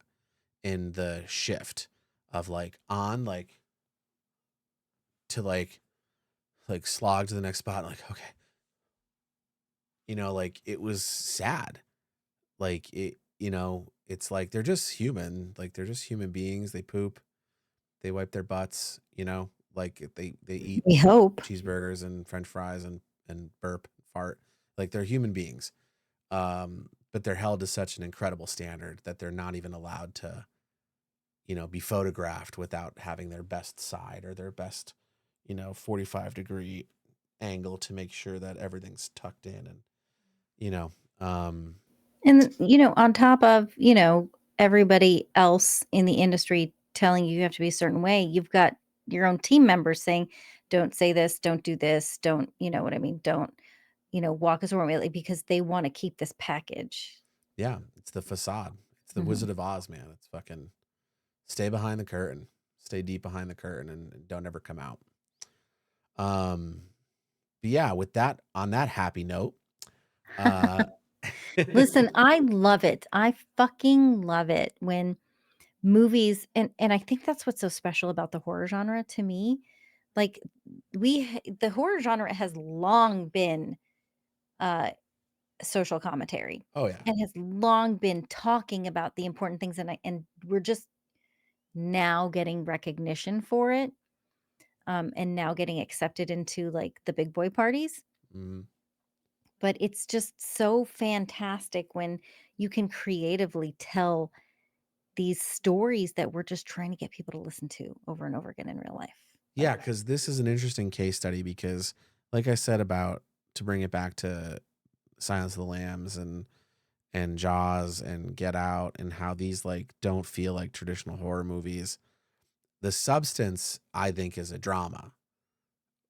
in the shift of like on like to like slog to the next spot, like, okay, like it was sad. Like it's like they're just human. Like they're just human beings. They poop, they wipe their butts, like they eat We hope. cheeseburgers and french fries and burp, fart. Like they're human beings. But they're held to such an incredible standard that they're not even allowed to, be photographed without having their best side or their best, 45-degree angle to make sure that everything's tucked in, and you know, um, And, on top of, everybody else in the industry telling you have to be a certain way, you've got your own team members saying, "Don't say this, don't do this, don't" you know what I mean? "Don't, walk us around," like, because they wanna keep this package. yeah, it's the facade. It's the Mhm. Wizard of Oz, man. It's fucking stay behind the curtain, stay deep behind the curtain, and don't ever come out. Um, but yeah, with that on that happy note, uh, Listen, I love it. I fucking love it when movies and I think that's what's so special about the horror genre to me. Like, the horror genre has long been, uh social commentary oh yeah, and has long been talking about the important things, and we're just now getting recognition for it, and now getting accepted into, like, the big boy parties, mm, but it's just so fantastic when you can creatively tell these stories that we're just trying to get people to listen to over and over again in real life. yeah. Because this is an interesting case study because, like I said about to bring it back to Silence of the Lambs and Jaws and Get Out and how these like don't feel like traditional horror movies. The substance, I think, is a drama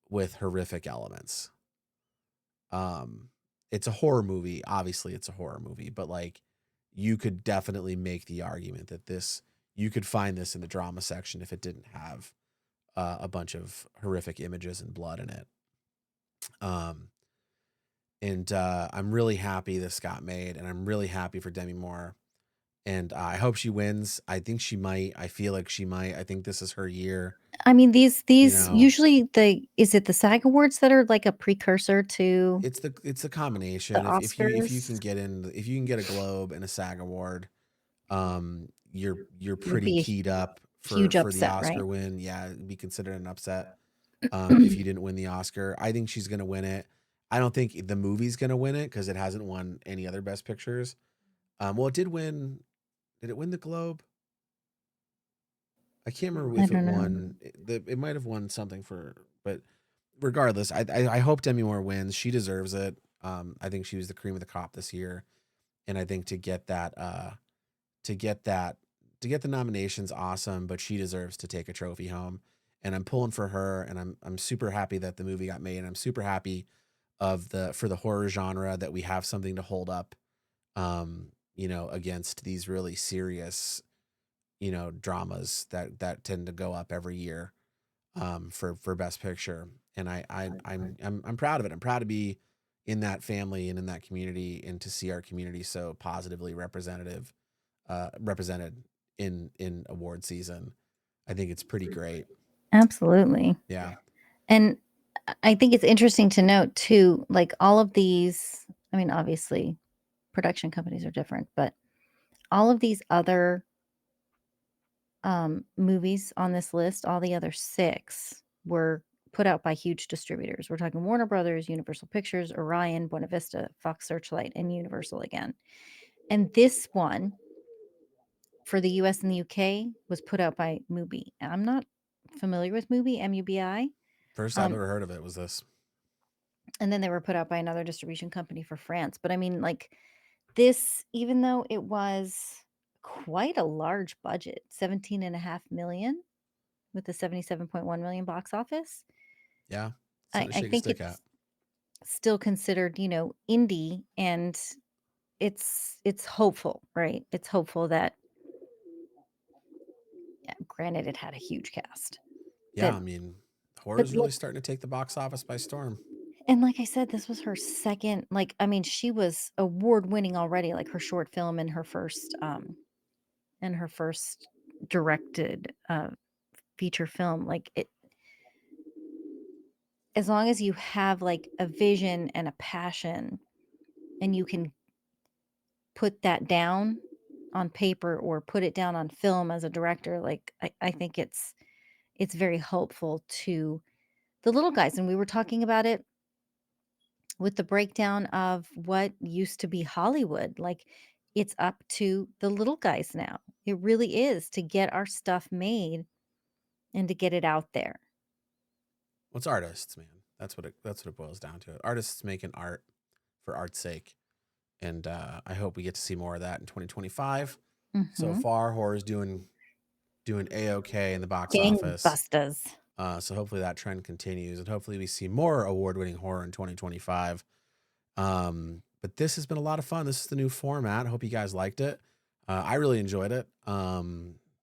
with horrific elements. Um, it's a horror movie. Obviously, it's a horror movie, but like you could definitely make the argument that this you could find this in the drama section if it didn't have a bunch of horrific images and blood in it. Um, and I'm really happy this got made, and I'm really happy for Demi Moore. And I hope she wins. I think she might. I feel like she might. I think this is her year. I mean, these You these know, usually the is it the SAG Awards that are like a precursor to it's the the combination. If you can Oscars? get in, if you can get a Globe and a SAG award, you're It would pretty be keyed up huge for the upset, Oscar right? win. Yeah, it'd be considered an upset. If you didn't win the Oscar, I think she's gonna win it. I don't think the movie's gonna win it because it hasn't won any other Best Pictures. Well, it did win. Did it win the Globe? I can't remember I if it don't know. won. It might have won something for, but regardless, I hope Demi Moore wins. She deserves it. I think she was the cream of the crop this year, and I think to get that to get the nominations, awesome. But she deserves to take a trophy home, and I'm pulling for her. And I'm super happy that the movie got made, and I'm super happy of the for the horror genre that we have something to hold up, against these really serious, dramas that tend to go up every year, for Best Picture. And I'm proud of it. I'm proud to be in that family and in that community, and to see our community so positively represented in award season. I think it's pretty great. Absolutely. Yeah. And I think it's interesting to note too, like all of these, I mean, obviously production companies are different, but all of these other movies on this list, all the other 6 were put out by huge distributors. We're talking Warner Brothers, Universal Pictures, Orion, Buena Vista, Fox Searchlight, and Universal again. And this one for the US and the UK was put out by Mubi. I'm not familiar with Mubi, MUBI. First I've Um, ever heard of it was this. and then they were put out by another distribution company for France. But I mean, like this, even though it was quite a large budget, 17.5 million with the 77.1 million box office, Yeah. I, Something to I shake a think stick at. it's still considered, indie, and it's hopeful, right? It's hopeful that, yeah, granted it had a huge cast. Yeah. That I mean, horror but is really starting to take the box office by storm. and like I said, this was her second, like, I mean, she was award winning already, like her short film and her first directed feature film. Like it, as long as you have like a vision and a passion and you can put that down on paper or put it down on film as a director, like I think it's very hopeful to the little guys. And we were talking about it with the breakdown of what used to be Hollywood. Like it's up to the little guys now. It really is to get our stuff made and to get it out there. Well, it's artists, man. That's what it boils down to. Artists making art for art's sake. And I hope we get to see more of that in 2025. So Mhm. far, horror's doing a-okay in the box office. Gangbusters. So hopefully that trend continues, and hopefully we see more award-winning horror in 2025. But this has been a lot of fun. This is the new format. I hope you guys liked it. I really enjoyed it.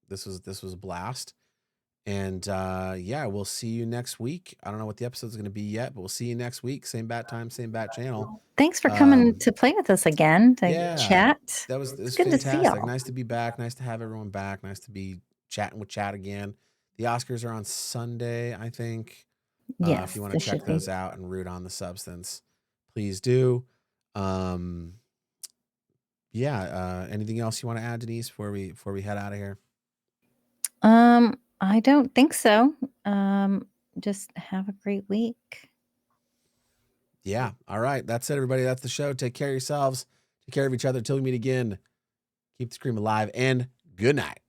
This was a blast. And yeah, we'll see you next week. I don't know what the episode's going to be yet, but we'll see you next week. Same bat time, same bat channel. Thanks for coming to play with us again to Yeah, chat. this It's was good to see fantastic. y'all. Nice to be back. Nice to have everyone back. Nice to be chatting with Chat again. The Oscars are on Sunday, I think. If Yes, you want to it check should be. those out and root on the substance, please do. Yeah. Anything else you want to add, Denise, before we head out of here? I don't think so. Just have a great week. Yeah. All right. That's it, everybody. That's the show. Take care of yourselves. Take care of each other. Till we meet again. Keep the scream alive, and good night.